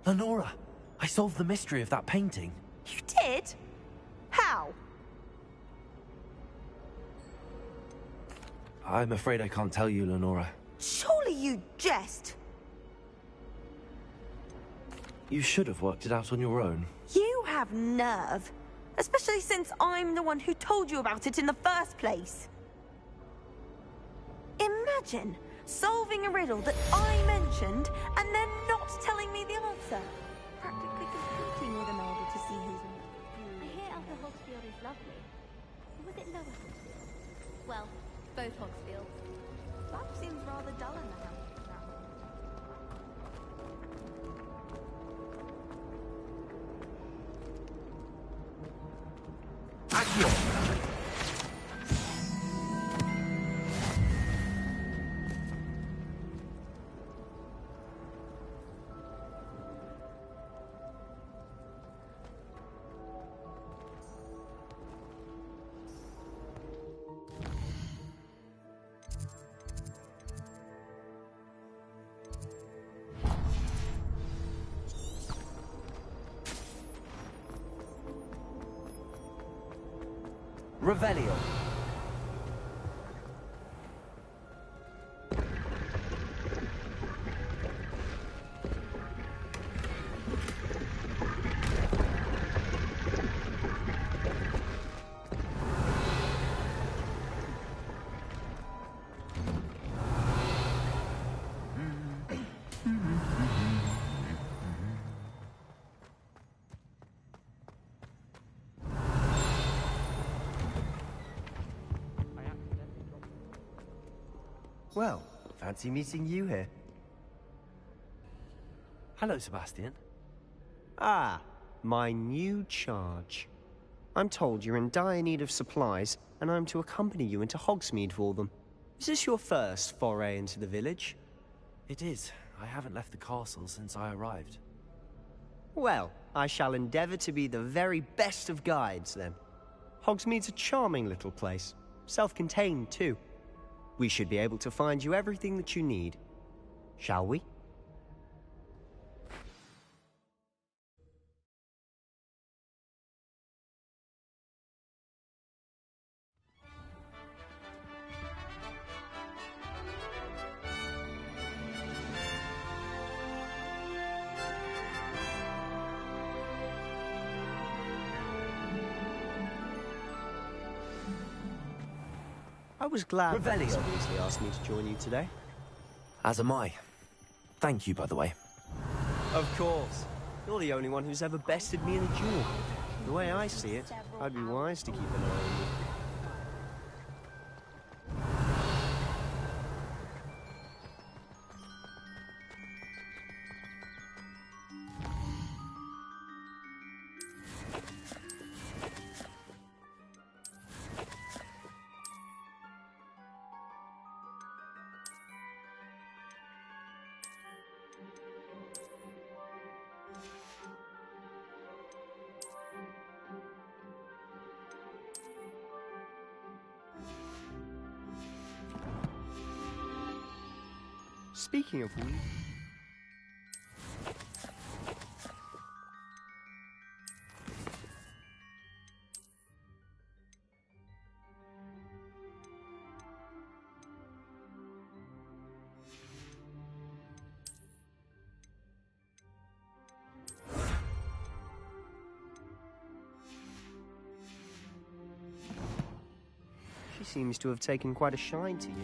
on. Lenora, I solved the mystery of that painting. You did? How? I'm afraid I can't tell you, Lenora. Surely you jest. You should have worked it out on your own. You have nerve. Especially since I'm the one who told you about it in the first place. Imagine solving a riddle that I mentioned and then not telling me the answer. Practically competing with an order to see who's in the... I hear Upper Hogsfield is lovely. Or was it Lower Hogsfield? Well, both Hogsfields. Life seems rather dull in the house. Revelio. Well, fancy meeting you here. Hello, Sebastian. Ah, my new charge. I'm told you're in dire need of supplies, and I'm to accompany you into Hogsmeade for them. Is this your first foray into the village? It is. I haven't left the castle since I arrived. Well, I shall endeavor to be the very best of guides, then. Hogsmeade's a charming little place. Self-contained, too. We should be able to find you everything that you need. Shall we? I was glad that Mr. Weasley asked me to join you today. As am I. Thank you, by the way. Of course. You're the only one who's ever bested me in a duel. The way I see it, I'd be wise to keep an eye on you. Speaking of weed... She seems to have taken quite a shine to you.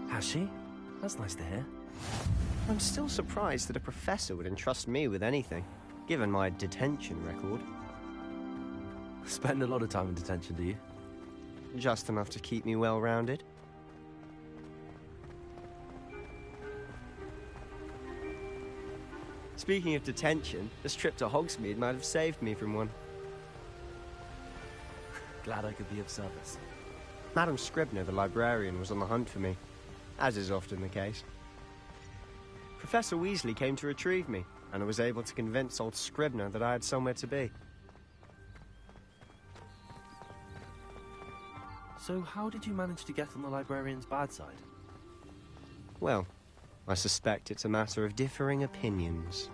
Has she? That's nice to hear. I'm still surprised that a professor would entrust me with anything, given my detention record. Spend a lot of time in detention, do you? Just enough to keep me well-rounded. Speaking of detention, this trip to Hogsmeade might have saved me from one. Glad I could be of service. Madam Scribner, the librarian, was on the hunt for me, as is often the case. Professor Weasley came to retrieve me, and I was able to convince old Scribner that I had somewhere to be. So how did you manage to get on the librarian's bad side? Well, I suspect it's a matter of differing opinions.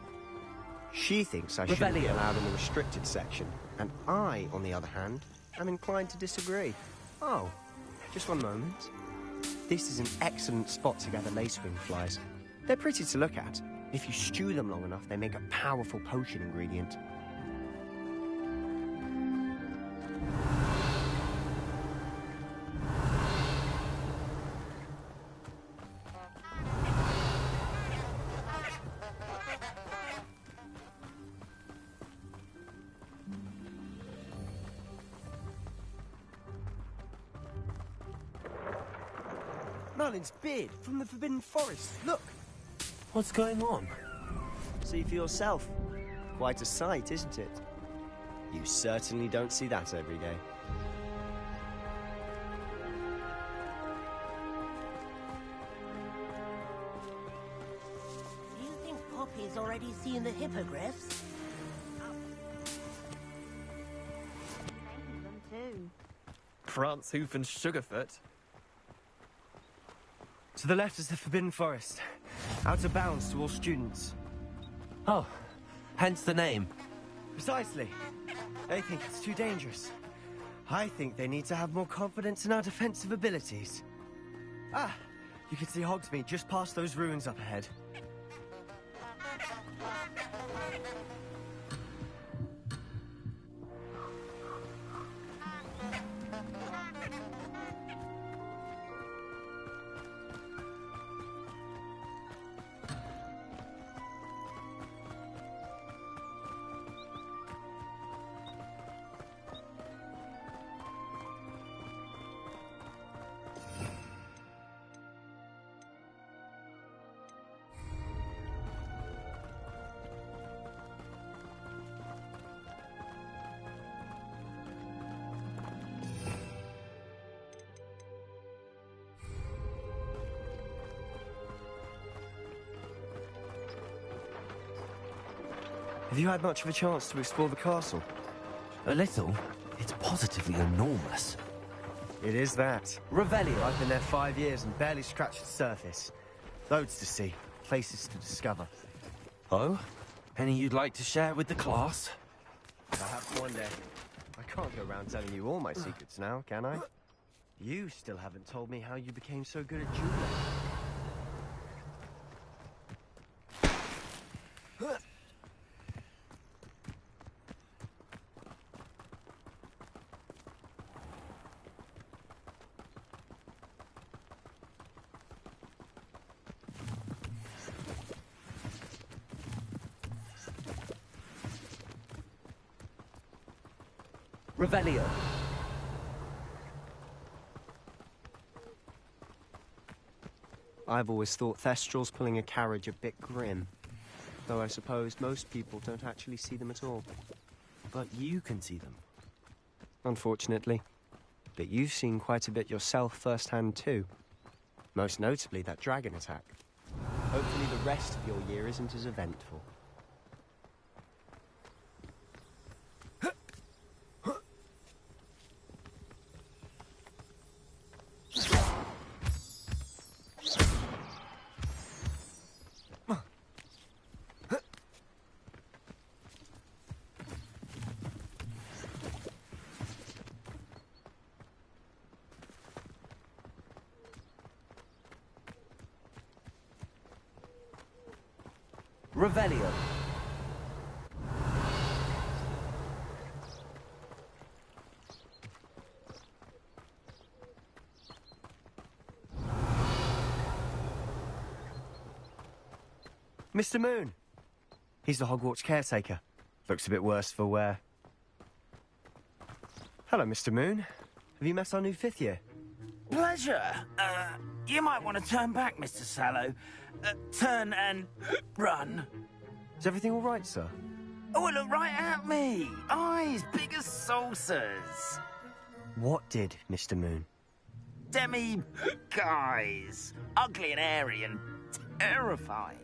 She thinks I shouldn't be allowed in the restricted section, and I, on the other hand, am inclined to disagree. Oh, just one moment. This is an excellent spot to gather lacewing flies. They're pretty to look at. If you stew them long enough, they make a powerful potion ingredient. Merlin's beard from the Forbidden Forest. Look! What's going on? See for yourself. Quite a sight, isn't it? You certainly don't see that every day. Do you think Poppy's already seen the hippogriffs? Them too. Prance, Hoof, and Sugarfoot. To the left is the Forbidden Forest. Out of bounds to all students. Oh, hence the name. Precisely. They think it's too dangerous. I think they need to have more confidence in our defensive abilities. Ah, you can see Hogsmeade just past those ruins up ahead. Have you had much of a chance to explore the castle? A little. It's positively enormous. It is that. Revelio. I've been there 5 years and barely scratched the surface. Loads to see, places to discover. Oh? Any you'd like to share with the class? Perhaps one day. I can't go around telling you all my secrets now, can I? You still haven't told me how you became so good at dueling. Revelio. I've always thought Thestrals pulling a carriage a bit grim. Though I suppose most people don't actually see them at all. But you can see them. Unfortunately. But you've seen quite a bit yourself firsthand too. Most notably that dragon attack. Hopefully the rest of your year isn't as eventful. Revelio. Mr. Moon. He's the Hogwarts caretaker. Looks a bit worse for wear. Hello, Mr. Moon. Have you met our new 5th year? Pleasure. You might want to turn back, Mr. Sallow. Turn and run. Is everything all right, sir? Oh, look right at me. Eyes big as saucers. What did, Mr. Moon? Guys. Ugly and hairy and terrifying.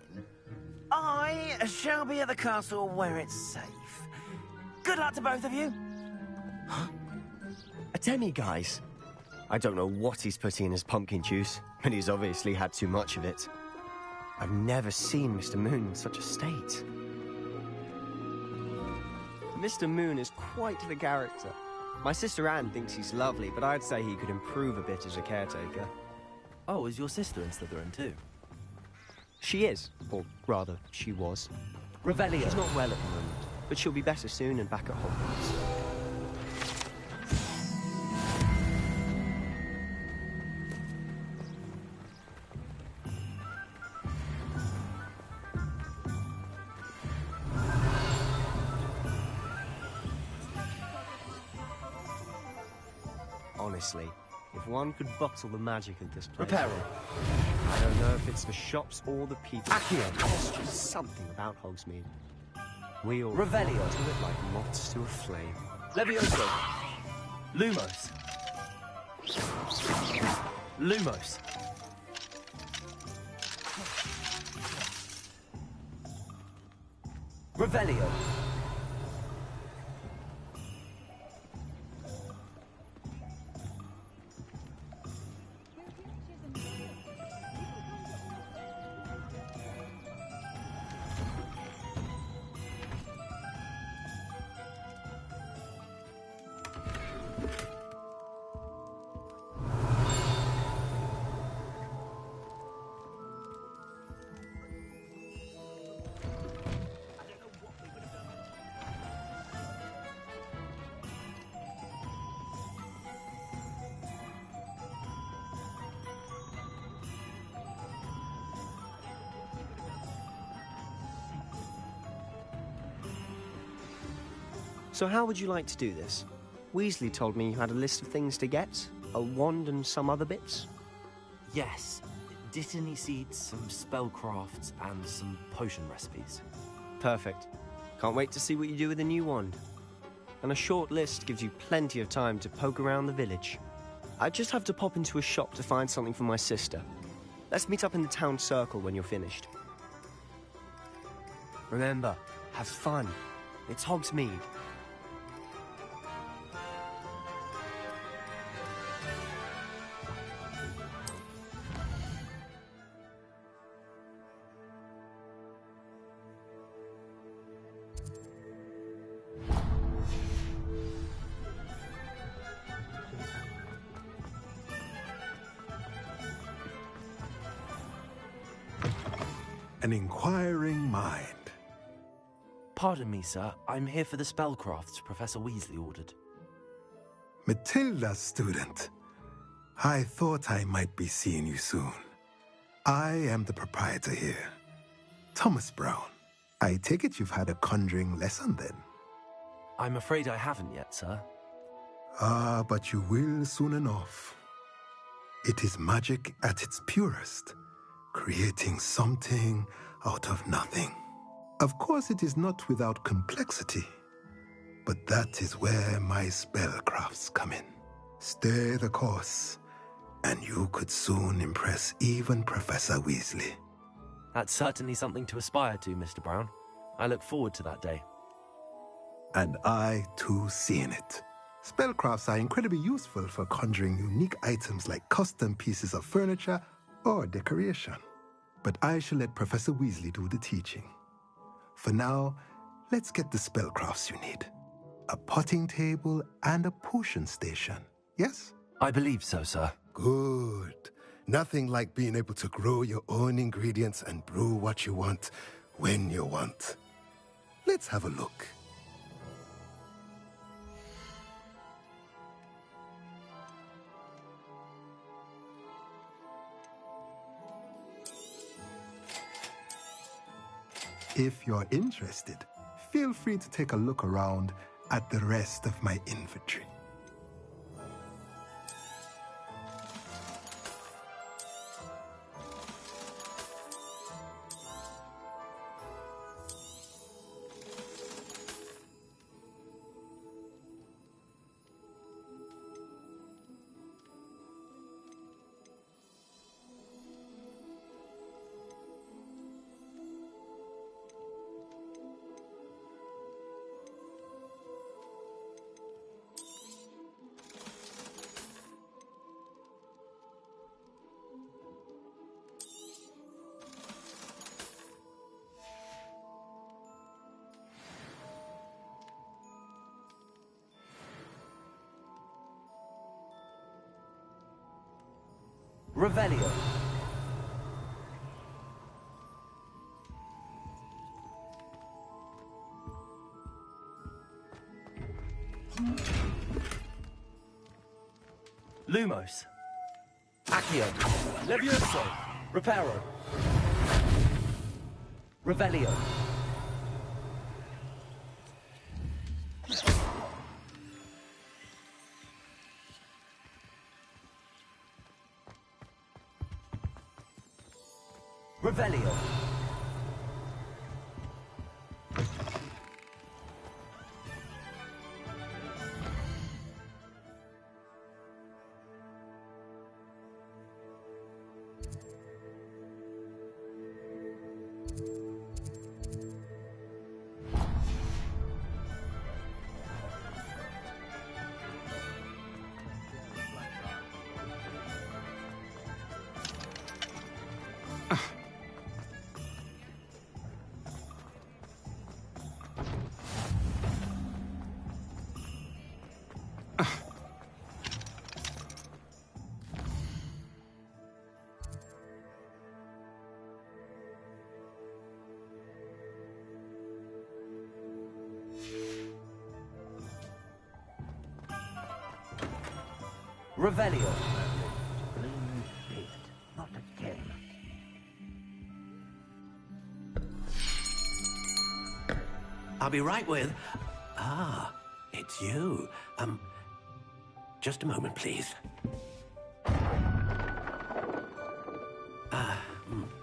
I shall be at the castle where it's safe. Good luck to both of you. A demi-guise? I don't know what he's putting in his pumpkin juice, but he's obviously had too much of it. I've never seen Mr. Moon in such a state. Mr. Moon is quite the character. My sister Anne thinks he's lovely, but I'd say he could improve a bit as a caretaker. Oh, is your sister in Slytherin too? She is, or rather, she was. Revelio. She's not well at the moment, but she'll be better soon and back at Hogwarts. Honestly, if one could bottle the magic of this place... Reparo. I don't know if it's the shops or the people. Accio. There's just something about Hogsmeade. We all... Revelio. To it like moths to a flame. Levioso. Lumos. Lumos. Revelio. So how would you like to do this? Weasley told me you had a list of things to get, a wand and some other bits. Yes. Dittany seeds, some spellcrafts, and some potion recipes. Perfect. Can't wait to see what you do with the new wand. And a short list gives you plenty of time to poke around the village. I just have to pop into a shop to find something for my sister. Let's meet up in the town circle when you're finished. Remember, have fun. It's Hogsmeade. An inquiring mind. Pardon me, sir. I'm here for the spellcrafts Professor Weasley ordered. Matilda, student. I thought I might be seeing you soon. I am the proprietor here, Thomas Brown. I take it you've had a conjuring lesson then? I'm afraid I haven't yet, sir. Ah, but you will soon enough. It is magic at its purest, creating something out of nothing. Of course, it is not without complexity, but that is where my spellcrafts come in. Stay the course, and you could soon impress even Professor Weasley. That's certainly something to aspire to, Mr. Brown. I look forward to that day. And I, too, seeing it. Spellcrafts are incredibly useful for conjuring unique items like custom pieces of furniture or decoration. But I shall let Professor Weasley do the teaching. For now, let's get the spellcrafts you need. A potting table and a potion station, yes? I believe so, sir. Good. Nothing like being able to grow your own ingredients and brew what you want, when you want. Let's have a look. If you're interested, feel free to take a look around at the rest of my inventory. Revelio. Lumos. Accio. Levioso. Reparo. Revelio. Revelio. Revelio. Not again. I'll be right with... Ah, it's you. Just a moment, please.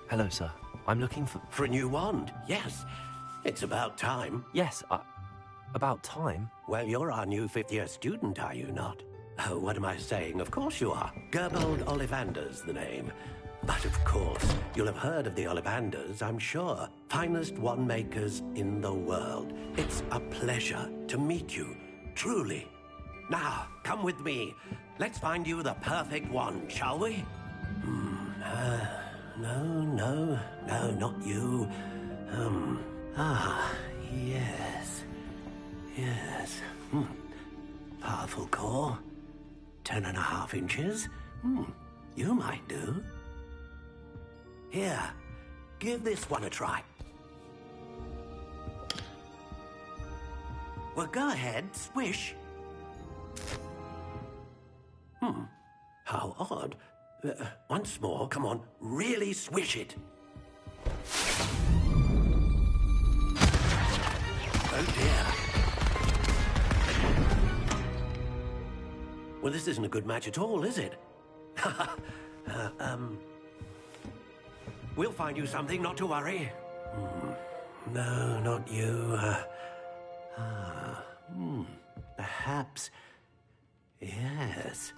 Hello, sir. I'm looking for... For a new wand, yes. It's about time. Yes, about time? Well, you're our new fifth-year student, are you not? Oh, what am I saying? Of course you are. Gerbold Ollivander's the name. But of course, you'll have heard of the Ollivanders, I'm sure. Finest wand makers in the world. It's a pleasure to meet you, truly. Now, come with me. Let's find you the perfect wand, shall we? No, not you. Yes. Powerful core. 10.5 inches. You might do. Here, give this one a try. Well, go ahead, swish. How odd. Once more, come on, really swish it. Oh dear. Well, this isn't a good match at all, is it? We'll find you something, not to worry. No, not you. Perhaps... Yes.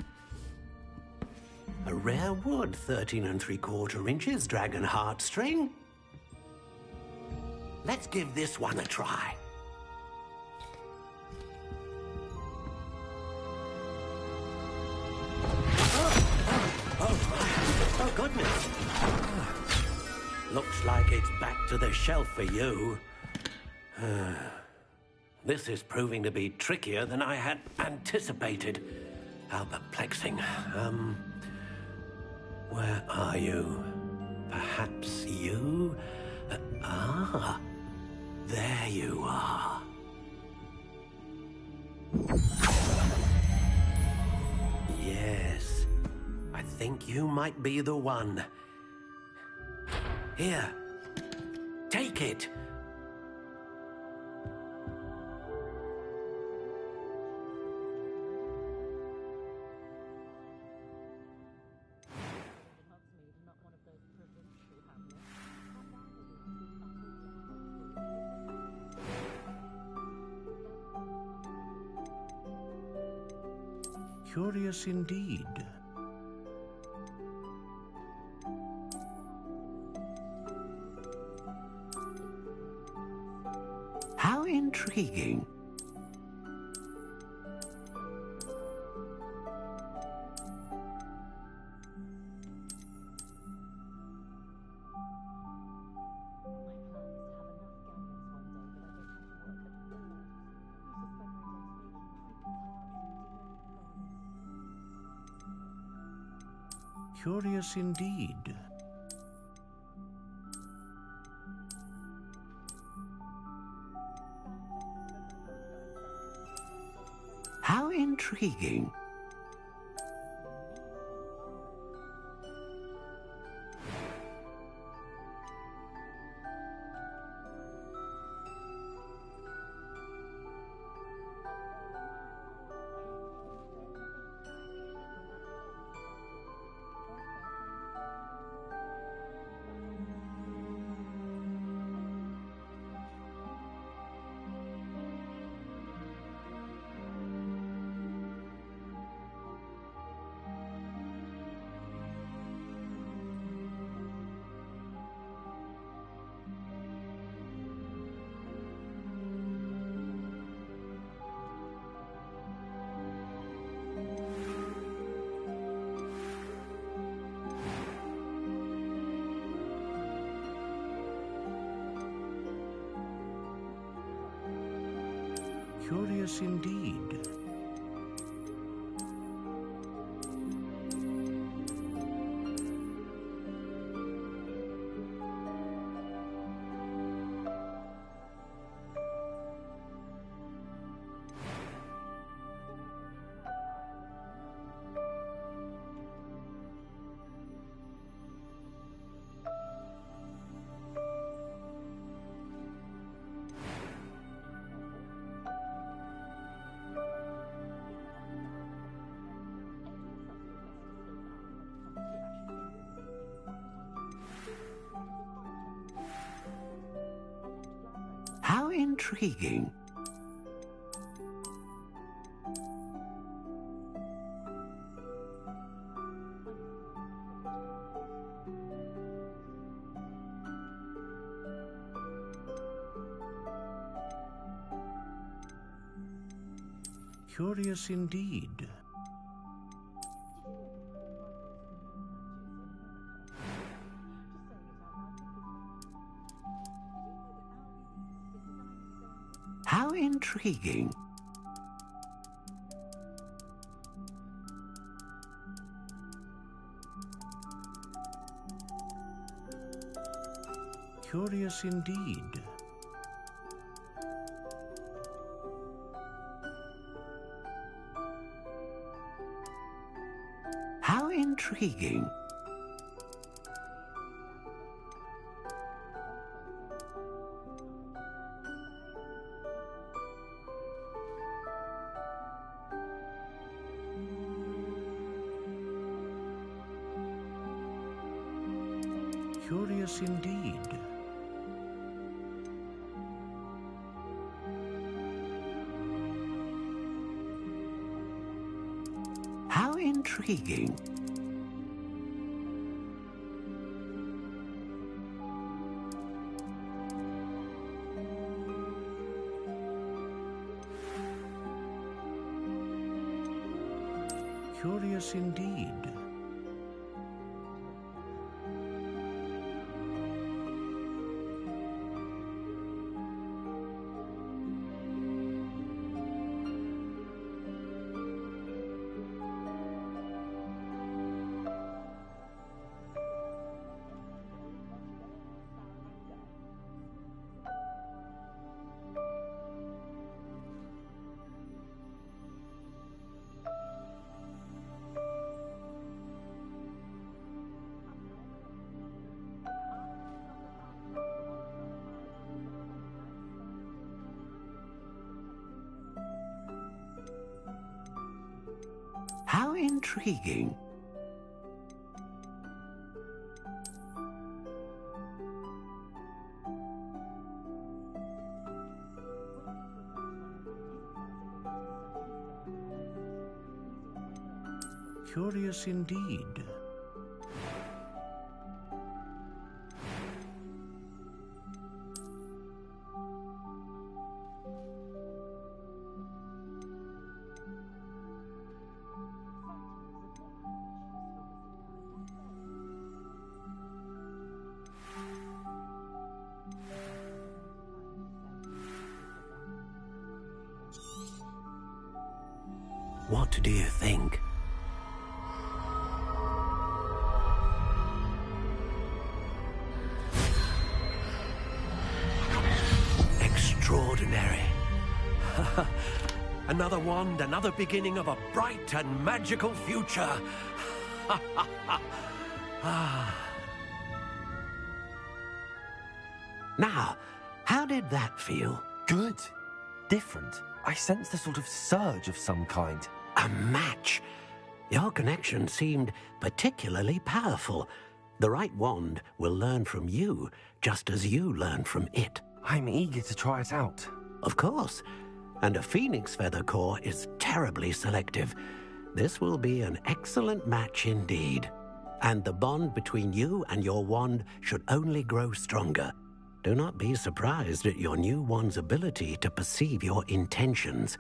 A rare wood, 13 3/4 inches, dragon heartstring. Let's give this one a try. Oh, goodness. Looks like it's back to the shelf for you. This is proving to be trickier than I had anticipated. How perplexing. Where are you? Perhaps you? There you are. Yes. I think you might be the one. Here. Take it. Curious indeed. How intriguing. Curious indeed. How intriguing. Curious indeed. How intriguing. Curious indeed. How intriguing. Curious indeed. How intriguing. Curious indeed. How intriguing. Curious indeed. How intriguing. Curious indeed. What do you think? Extraordinary. Another wand, another beginning of a bright and magical future. Now, how did that feel? Good. Different. I sensed a sort of surge of some kind. A match. Your connection seemed particularly powerful. The right wand will learn from you, just as you learn from it. I'm eager to try it out. Of course. And a phoenix feather core is terribly selective. This will be an excellent match indeed. And the bond between you and your wand should only grow stronger. Do not be surprised at your new wand's ability to perceive your intentions,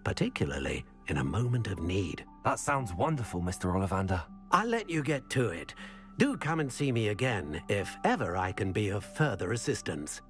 particularly in a moment of need. That sounds wonderful, Mr. Ollivander. I'll let you get to it. Do come and see me again if ever I can be of further assistance.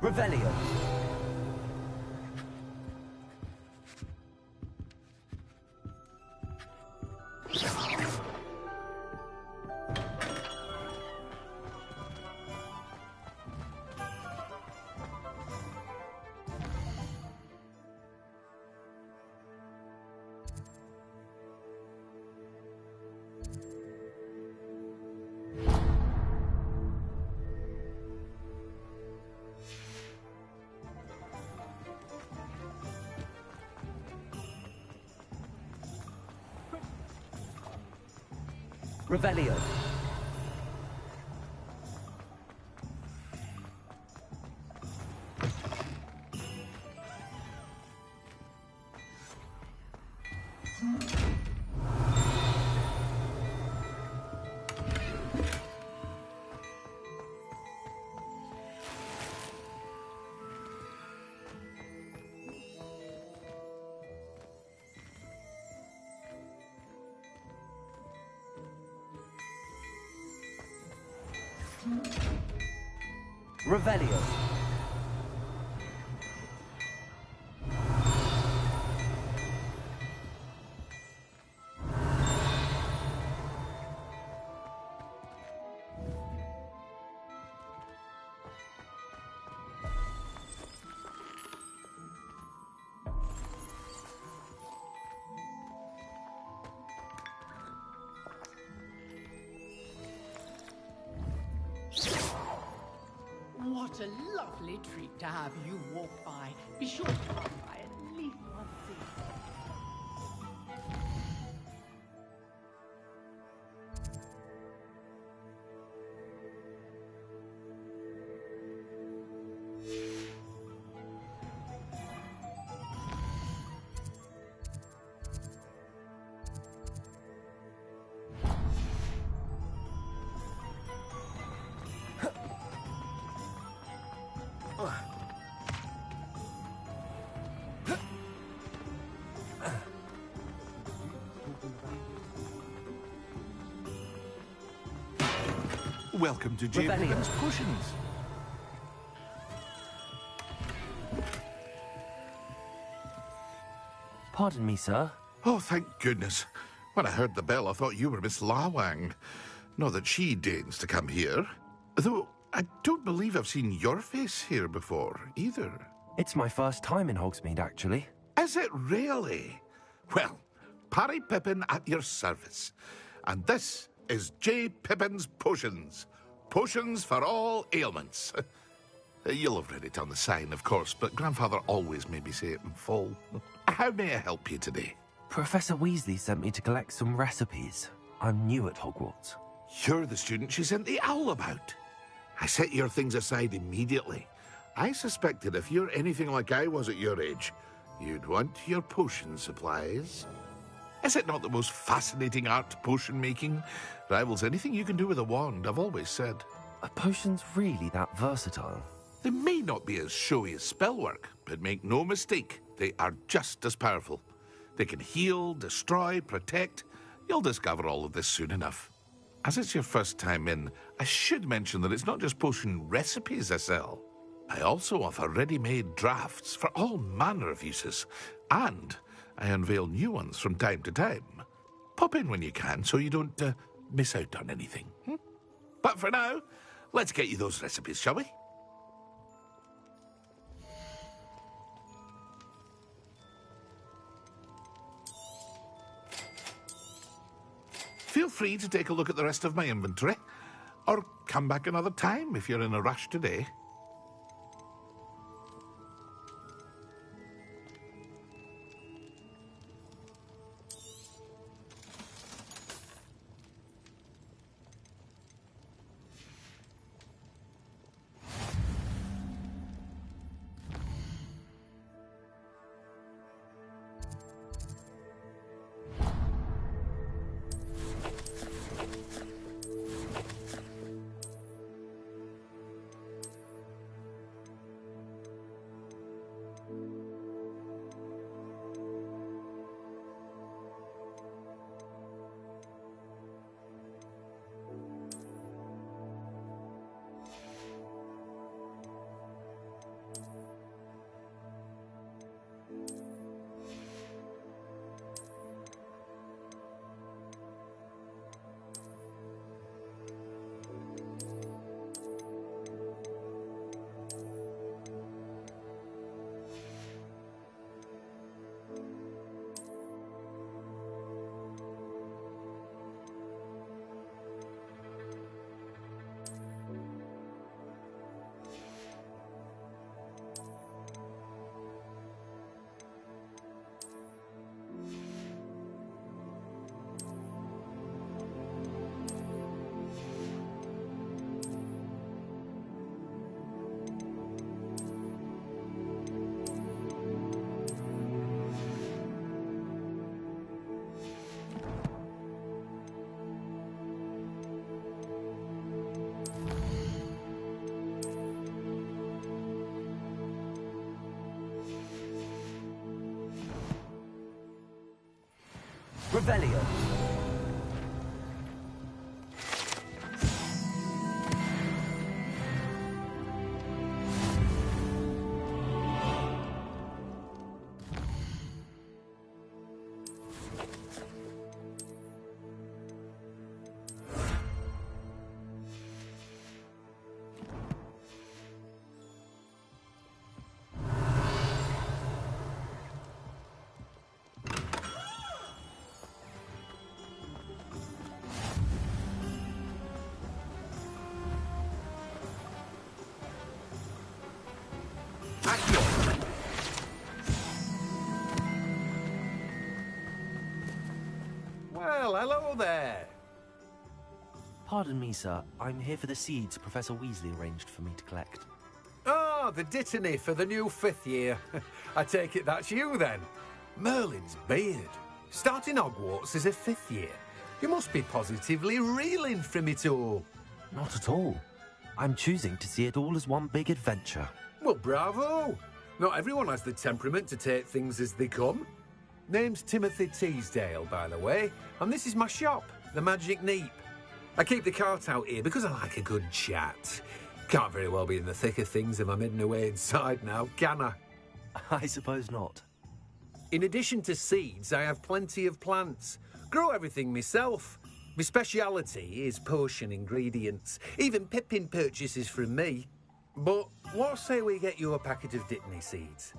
Revelio. Revelio. Revelio. What a lovely treat to have you walk by. Be sure to come by at least once a year. Welcome to James Cushions. Pardon me, sir. Oh, thank goodness. When I heard the bell, I thought you were Miss Lawang. Not that she deigns to come here. Though, I don't believe I've seen your face here before, either. It's my first time in Hogsmeade, actually. Is it really? Well, Parry Pippin at your service. And this is J. Pippin's Potions. Potions for all ailments. You'll have read it on the sign, of course, but Grandfather always made me say it in full. How may I help you today? Professor Weasley sent me to collect some recipes. I'm new at Hogwarts. You're the student she sent the owl about. I set your things aside immediately. I suspected if you're anything like I was at your age, you'd want your potion supplies. Is it not the most fascinating art, potion making? Rivals anything you can do with a wand, I've always said. Are potions really that versatile? They may not be as showy as spellwork, but make no mistake, they are just as powerful. They can heal, destroy, protect. You'll discover all of this soon enough. As it's your first time in, I should mention that it's not just potion recipes I sell. I also offer ready-made drafts for all manner of uses, and I unveil new ones from time to time. Pop in when you can so you don't miss out on anything. But for now, let's get you those recipes, shall we? Feel free to take a look at the rest of my inventory, or come back another time if you're in a rush today. Revelio. Well, hello there. Pardon me, sir. I'm here for the seeds Professor Weasley arranged for me to collect. Oh, the dittany for the new 5th year. I take it that's you, then. Merlin's beard. Starting Hogwarts as a 5th year. You must be positively reeling from it all. Not at all. I'm choosing to see it all as one big adventure. Well, bravo. Not everyone has the temperament to take things as they come. Name's Timothy Teasdale, by the way, and this is my shop, the Magic Neep. I keep the cart out here because I like a good chat. Can't very well be in the thick of things if I'm hidden away inside now, can I? I suppose not. In addition to seeds, I have plenty of plants. Grow everything myself. My speciality is potion ingredients. Even Pippin purchases from me. But what say we get you a packet of dittany seeds?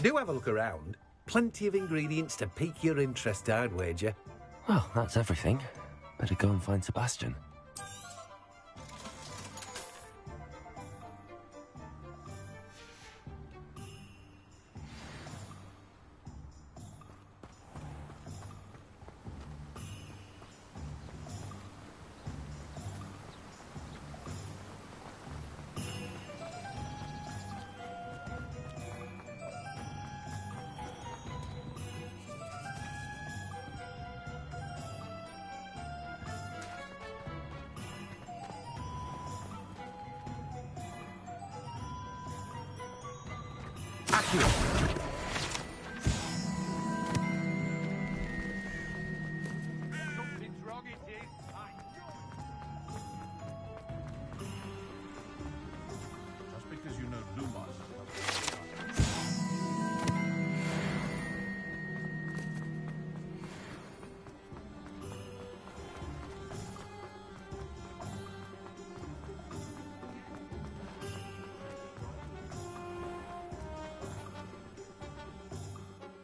Do have a look around. Plenty of ingredients to pique your interest, I'd wager. Well, that's everything. Better go and find Sebastian.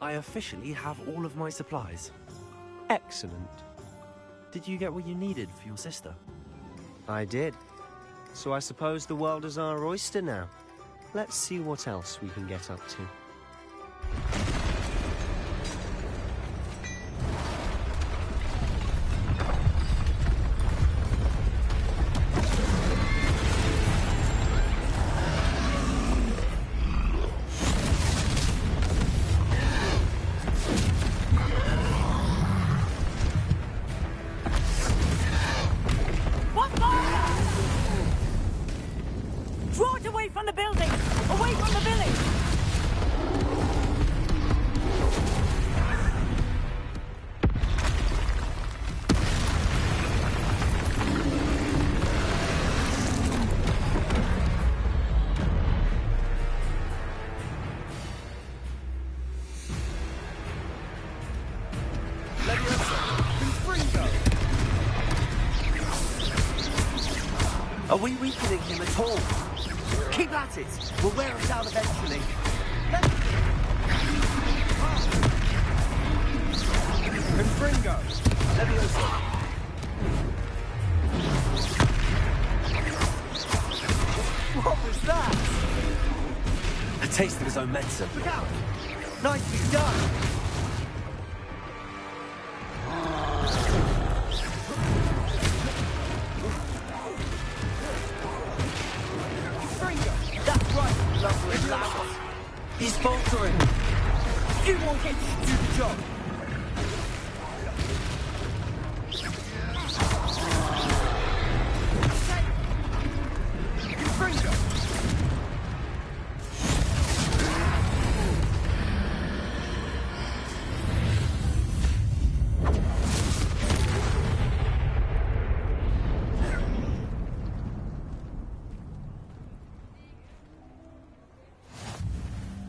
I officially have all of my supplies. Excellent. Did you get what you needed for your sister? I did. So I suppose the world is our oyster now. Let's see what else we can get up to. Are we weakening him at all? Keep at it! We'll wear us out eventually. Confringo! Levioso! What was that? A taste of his own medicine. Look out! Nicely done! He's faltering. You won't get to do the job.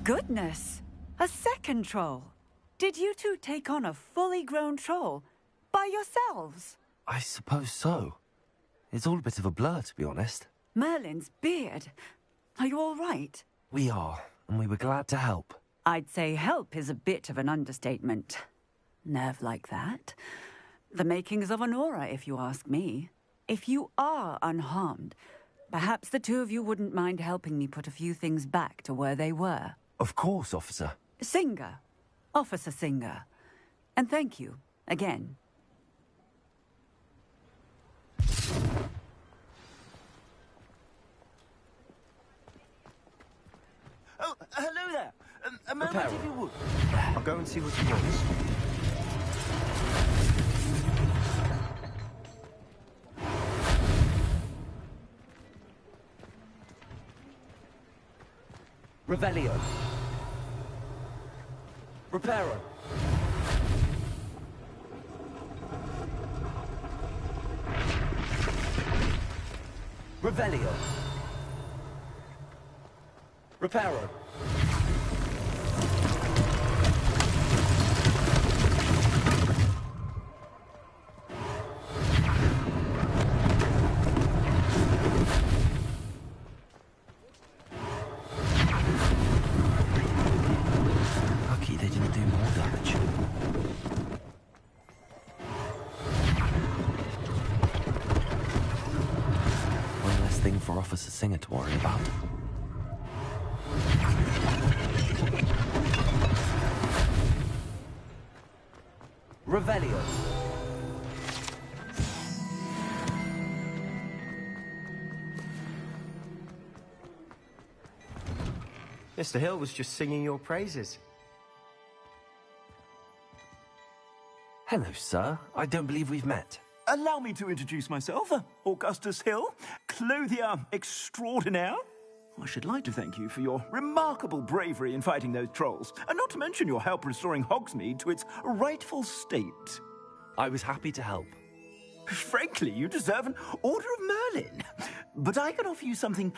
Goodness! A second troll! Did you two take on a fully grown troll? By yourselves? I suppose so. It's all a bit of a blur, to be honest. Merlin's beard. Are you all right? We are, and we were glad to help. I'd say help is a bit of an understatement. Nerve like that. The makings of an aura, if you ask me. If you are unharmed, perhaps the two of you wouldn't mind helping me put a few things back to where they were. Of course, officer. Singer. Officer Singer. And thank you, again. Oh, hello there. A moment if you would. I'll go and see what he wants. Revelio. Reparo. Revelio. Reparo. Revelio. Mr. Hill was just singing your praises. Hello, sir. I don't believe we've met. Allow me to introduce myself, Augustus Hill, clothier extraordinaire. I should like to thank you for your remarkable bravery in fighting those trolls, and not to mention your help restoring Hogsmeade to its rightful state. I was happy to help. Frankly, you deserve an Order of Merlin. But I can offer you something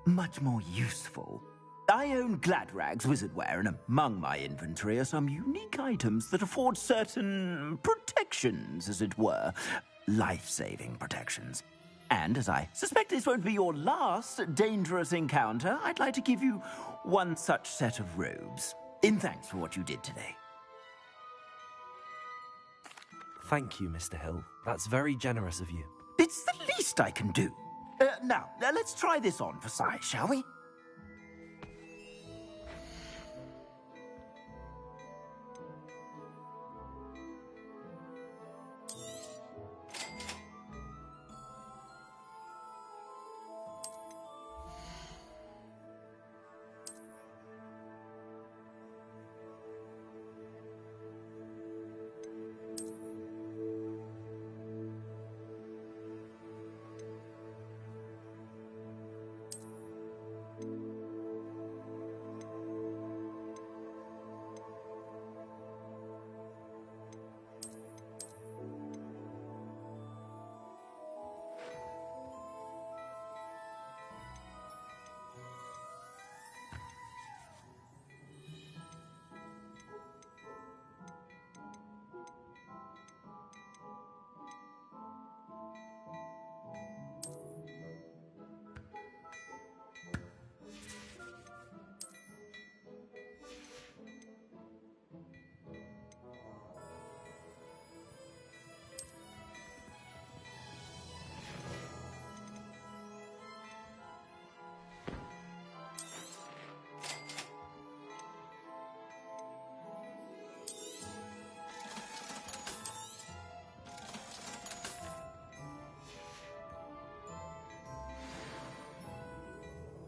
much more useful. I own Gladrag's wizardware, and among my inventory are some unique items that afford certain protections, as it were. Life-saving protections. And as I suspect this won't be your last dangerous encounter, I'd like to give you one such set of robes, in thanks for what you did today. Thank you, Mr. Hill. That's very generous of you. It's the least I can do. Now, let's try this on for size, shall we?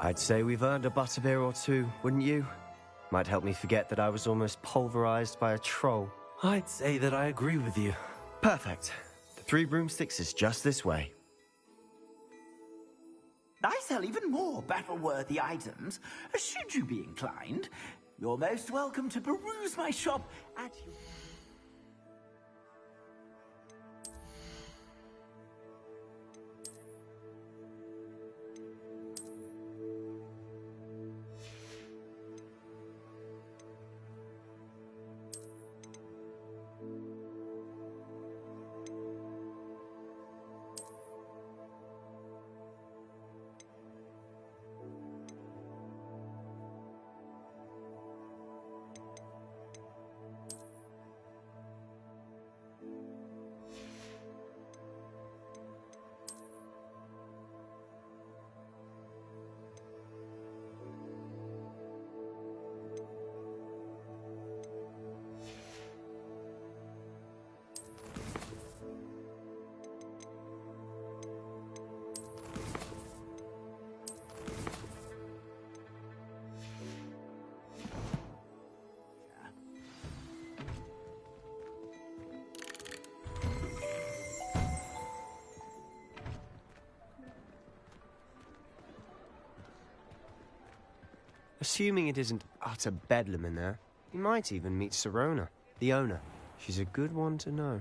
I'd say we've earned a butterbeer or two, wouldn't you? Might help me forget that I was almost pulverized by a troll. I'd say that I agree with you. Perfect. The 3 broomsticks is just this way. I sell even more battle-worthy items. Should you be inclined, you're most welcome to peruse my shop at your... Assuming it isn't utter bedlam in there, you might even meet Sirona, the owner. She's a good one to know.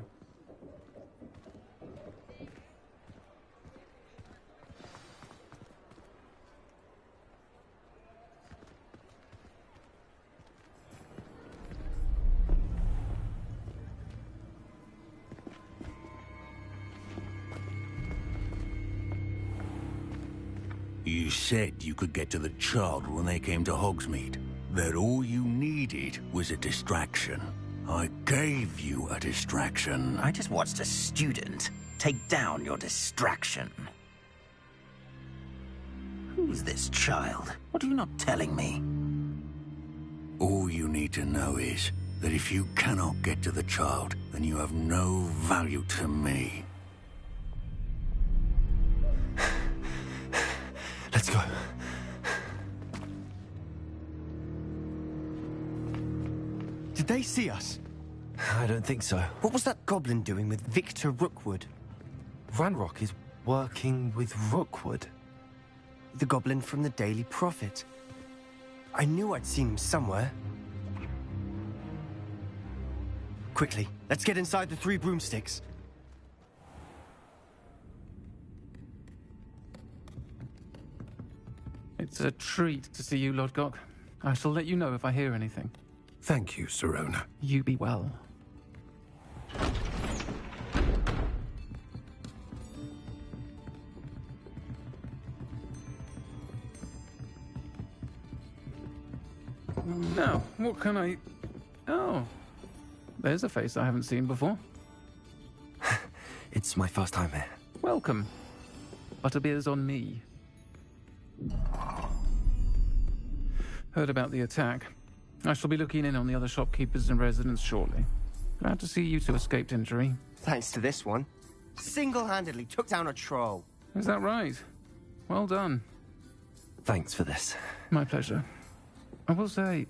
You said you could get to the child when they came to Hogsmeade. That all you needed was a distraction. I gave you a distraction. I just watched a student take down your distraction. Who's this child? What are you not telling me? All you need to know is, that if you cannot get to the child, then you have no value to me. Let's go. Did they see us? I don't think so. What was that goblin doing with Victor Rookwood? Ranrock is working with Rookwood. The goblin from the Daily Prophet. I knew I'd seen him somewhere. Quickly, let's get inside the 3 broomsticks. It's a treat to see you, Lodgok. I shall let you know if I hear anything. Thank you, Sirona. You be well. Now, what can I... Oh, there's a face I haven't seen before. It's my first time here. Welcome. Butterbeer's on me. Heard about the attack. I shall be looking in on the other shopkeepers and residents shortly. Glad to see you two escaped injury. Thanks to this one. Single-handedly took down a troll. Is that right? Well done. Thanks for this. My pleasure. I will say,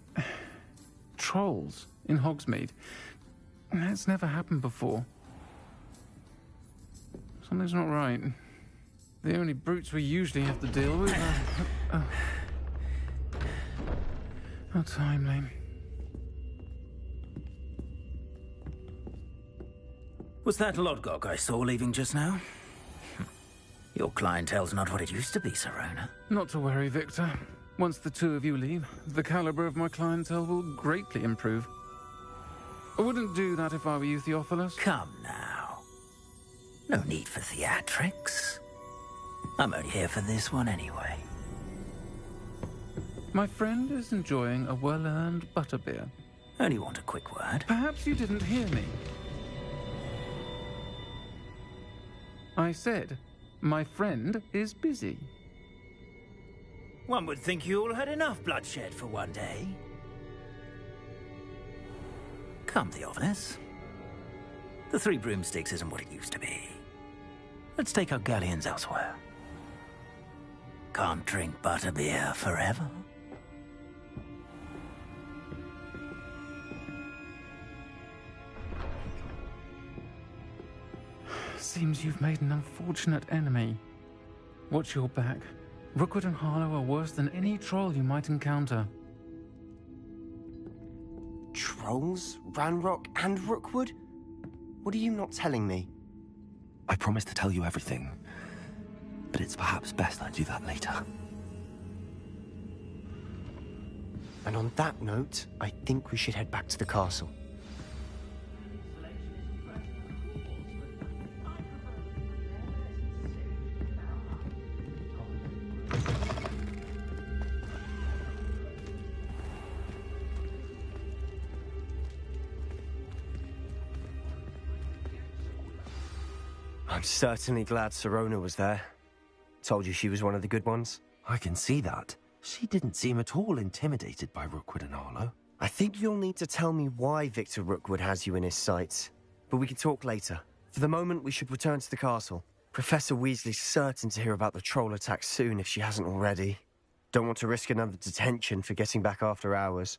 trolls in Hogsmeade. That's never happened before. Something's not right. The only brutes we usually have to deal with are... How timely. Was that Lodgok I saw leaving just now? Your clientele's not what it used to be, Sirona. Not to worry, Victor. Once the two of you leave, the caliber of my clientele will greatly improve. I wouldn't do that if I were you, Theophilus. Come now. No need for theatrics. I'm only here for this one anyway. My friend is enjoying a well-earned butterbeer. Only want a quick word. Perhaps you didn't hear me. I said, my friend is busy. One would think you all had enough bloodshed for one day. Come, Theophilus. The 3 broomsticks isn't what it used to be. Let's take our galleons elsewhere. Can't drink butterbeer forever. Seems you've made an unfortunate enemy. Watch your back. Rookwood and Harlow are worse than any troll you might encounter. Trolls? Ranrock and Rookwood? What are you not telling me? I promised to tell you everything, but it's perhaps best I do that later. And on that note, I think we should head back to the castle. I'm certainly glad Sirona was there. Told you she was one of the good ones. I can see that. She didn't seem at all intimidated by Rookwood and Harlow. I think you'll need to tell me why Victor Rookwood has you in his sights. But we can talk later. For the moment, we should return to the castle. Professor Weasley's certain to hear about the troll attack soon if she hasn't already. Don't want to risk another detention for getting back after hours.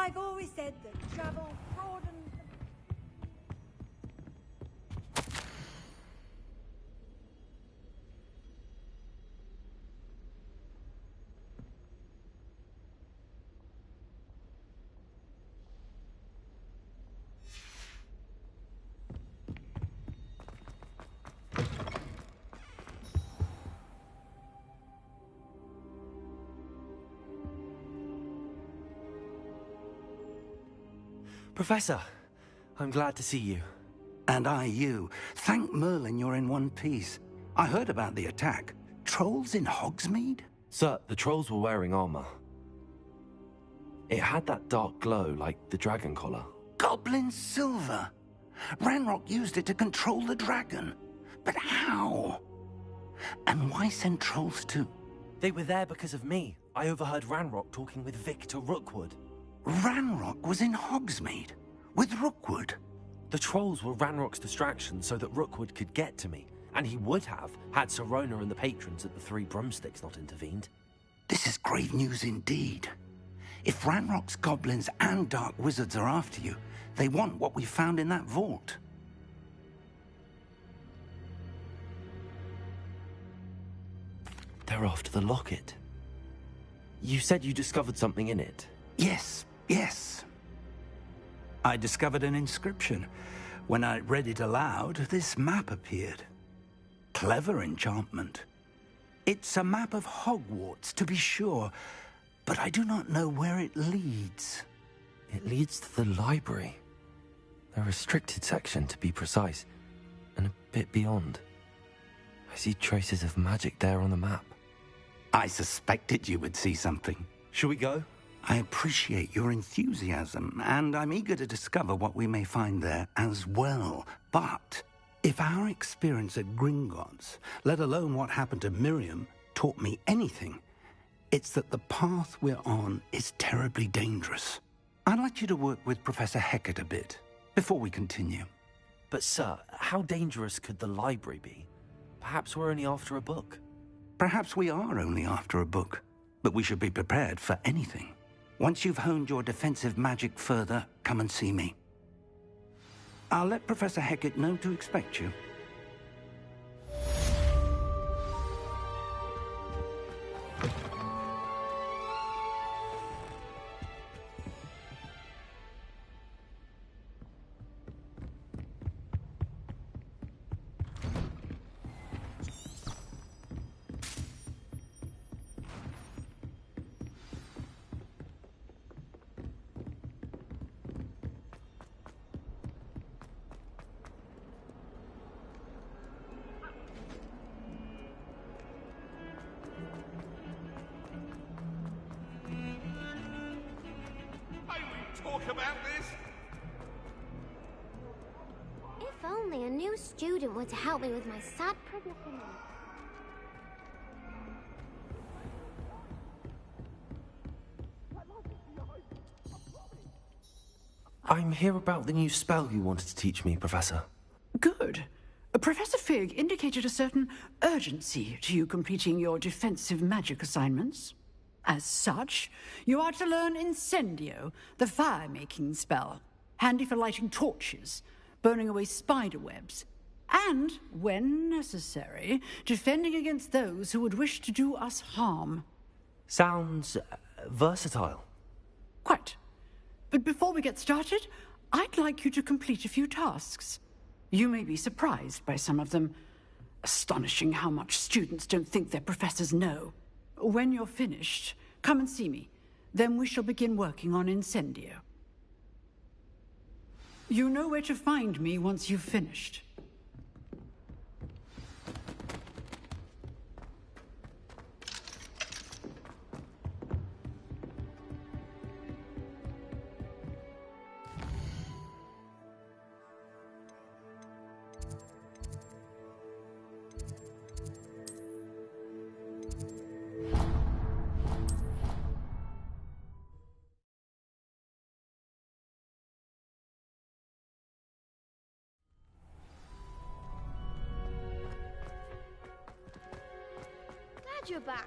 I've always said that travel broadens... Professor, I'm glad to see you. And I you. Thank Merlin you're in one piece. I heard about the attack. Trolls in Hogsmeade? Sir, the trolls were wearing armor. It had that dark glow like the dragon collar. Goblin silver. Ranrock used it to control the dragon. But how? And why send trolls too? They were there because of me. I overheard Ranrock talking with Victor Rookwood. Ranrock was in Hogsmeade with Rookwood. The trolls were Ranrock's distraction so that Rookwood could get to me, and he would have had Sirona and the patrons at the Three Broomsticks not intervened. This is grave news indeed. If Ranrock's goblins and dark wizards are after you, they want what we found in that vault. They're after the locket. You said you discovered something in it. Yes. I discovered an inscription. When I read it aloud, this map appeared. Clever enchantment. It's a map of Hogwarts, to be sure, but I do not know where it leads. It leads to the library. The restricted section, to be precise, and a bit beyond. I see traces of magic there on the map. I suspected you would see something. Shall we go? I appreciate your enthusiasm, and I'm eager to discover what we may find there as well. But if our experience at Gringotts, let alone what happened to Miriam, taught me anything, it's that the path we're on is terribly dangerous. I'd like you to work with Professor Hecat a bit before we continue. But sir, how dangerous could the library be? Perhaps we're only after a book. Perhaps we are only after a book, but we should be prepared for anything. Once you've honed your defensive magic further, come and see me. I'll let Professor Hecat know to expect you. Talk about this? If only a new student were to help me with my sad predicament. I'm here about the new spell you wanted to teach me, Professor. Good. Professor Fig indicated a certain urgency to you completing your defensive magic assignments. As such, you are to learn Incendio, the fire-making spell, handy for lighting torches, burning away spider webs, and, when necessary, defending against those who would wish to do us harm. Sounds versatile. Quite. But before we get started, I'd like you to complete a few tasks. You may be surprised by some of them. Astonishing how much students don't think their professors know. When you're finished, come and see me. Then we shall begin working on Incendio. You know where to find me once you've finished. You're back.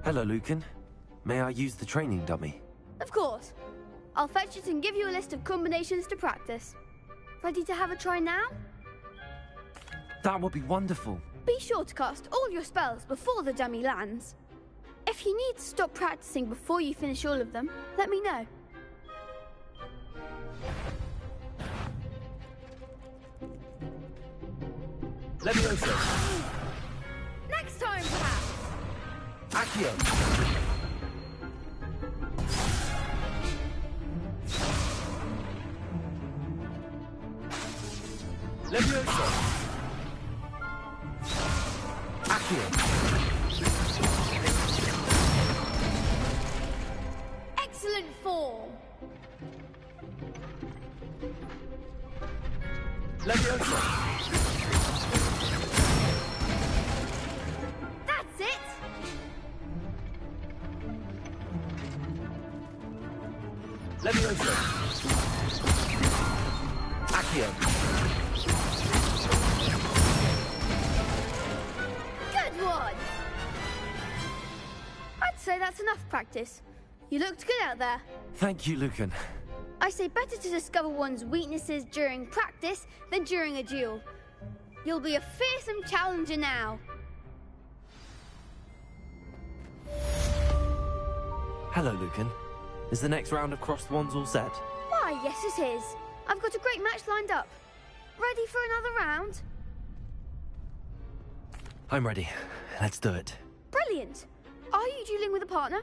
Hello, Lucan. May I use the training dummy? Of course. I'll fetch it and give you a list of combinations to practice. Ready to have a try now? That would be wonderful. Be sure to cast all your spells before the dummy lands. If you need to stop practicing before you finish all of them, let me know. Levioso. Next time, perhaps. Accio. Levioso. Accio. Excellent form. Levioso. That's it. Levioso. Accio. Good one. I'd say that's enough practice. You looked good out there. Thank you, Lucan. I say better to discover one's weaknesses during practice than during a duel. You'll be a fearsome challenger now. Hello, Lucan. Is the next round of Crossed Wands all set? Why, yes it is. I've got a great match lined up. Ready for another round? I'm ready. Let's do it. Brilliant. Are you dueling with a partner?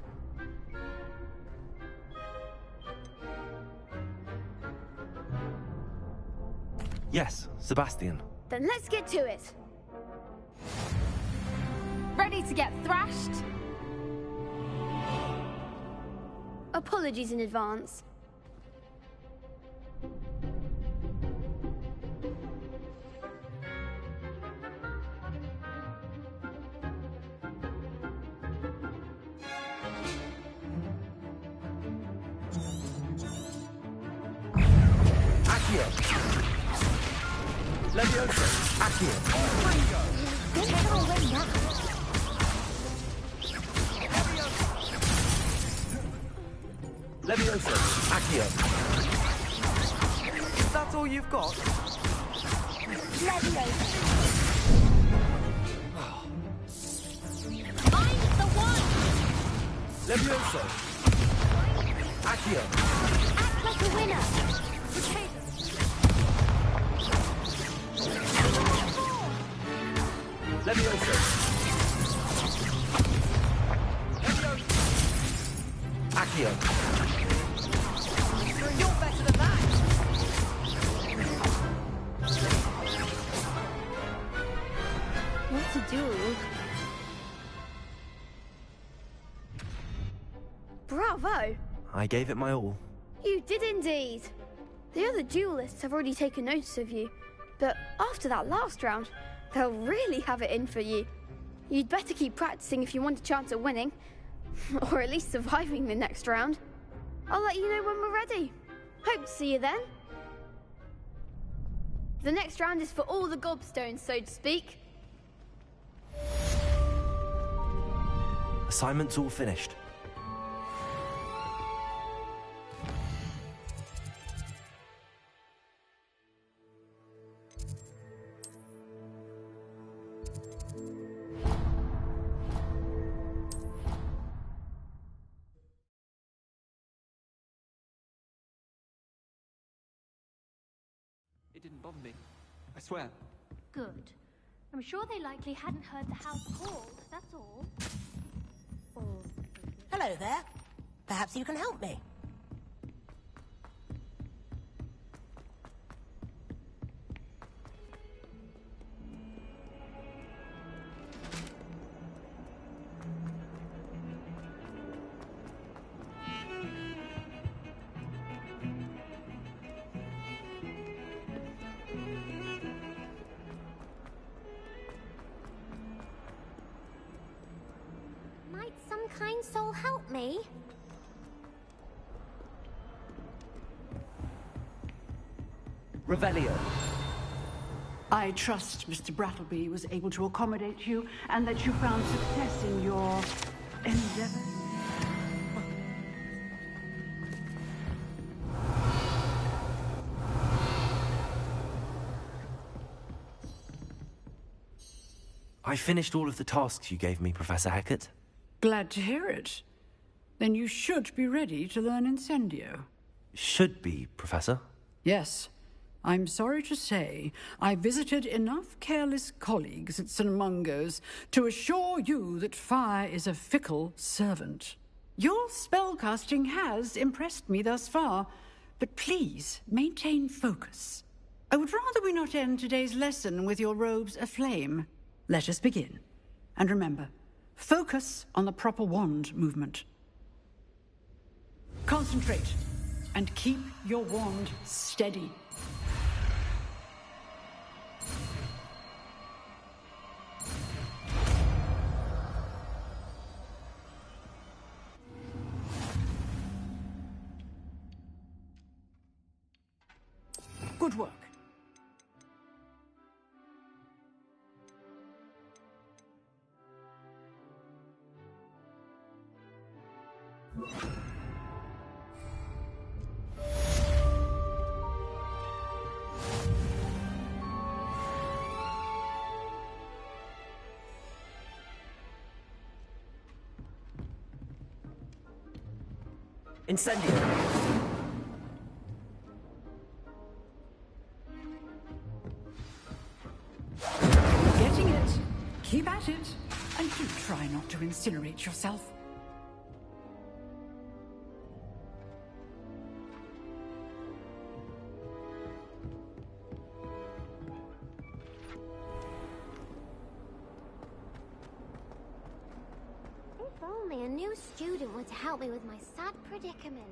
Yes, Sebastian. Then let's get to it. Ready to get thrashed? Apologies in advance. Accio. Levioso. Accio. Take all in now. Levioso. Accio. That's all you've got? Levioso. I'm the one. Levioso. Accio. Act like a winner. Levioso. Accio. You're better than that. What a duel. Bravo! I gave it my all. You did indeed. The other duelists have already taken notice of you, but after that last round, they'll really have it in for you. You'd better keep practicing if you want a chance at winning, or at least surviving the next round. I'll let you know when we're ready. Hope to see you then. The next round is for all the gobstones, so to speak. Assignment's all finished. It didn't bother me. I swear. Good. I'm sure they likely hadn't heard the house called, that's all. Hello there. Perhaps you can help me. Might some kind soul help me? Revelio. I trust Mr. Brattleby was able to accommodate you and that you found success in your endeavor. I finished all of the tasks you gave me, Professor Hecat. Glad to hear it. Then you should be ready to learn Incendio. Should be, Professor. Yes. I'm sorry to say I visited enough careless colleagues at St. Mungo's to assure you that fire is a fickle servant. Your spellcasting has impressed me thus far, but please maintain focus. I would rather we not end today's lesson with your robes aflame. Let us begin. And remember, focus on the proper wand movement. Concentrate, and keep your wand steady. Good work. Incendio! Getting it. Keep at it. And do try not to incinerate yourself. If only a new student were to help me with my sad predicament.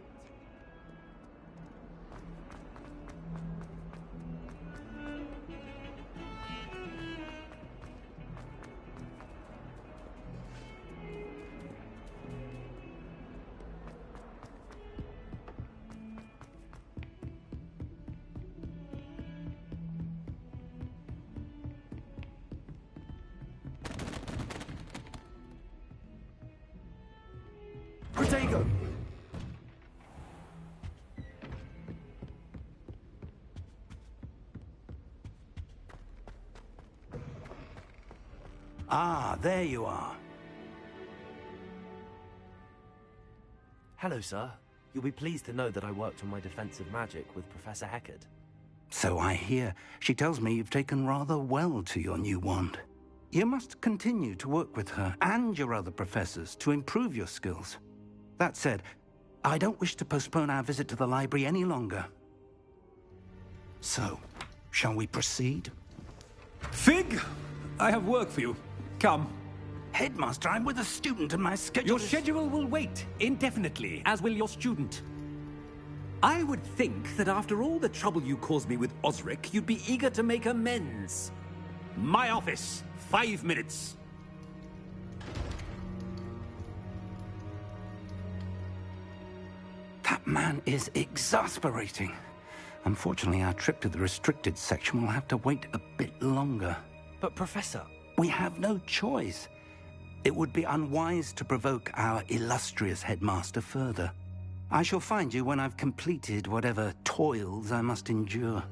Protego! Ah, there you are. Hello, sir. You'll be pleased to know that I worked on my defensive magic with Professor Hecat. So I hear. She tells me you've taken rather well to your new wand. You must continue to work with her and your other professors to improve your skills. That said, I don't wish to postpone our visit to the library any longer. So, shall we proceed? Fig! I have work for you. Come. Headmaster, I'm with a student and my schedule Your schedule will wait indefinitely, as will your student. I would think that after all the trouble you caused me with Osric, you'd be eager to make amends. My office, 5 minutes. That man is exasperating. Unfortunately, our trip to the restricted section will have to wait a bit longer. But, Professor... We have no choice. It would be unwise to provoke our illustrious headmaster further. I shall find you when I've completed whatever toils I must endure.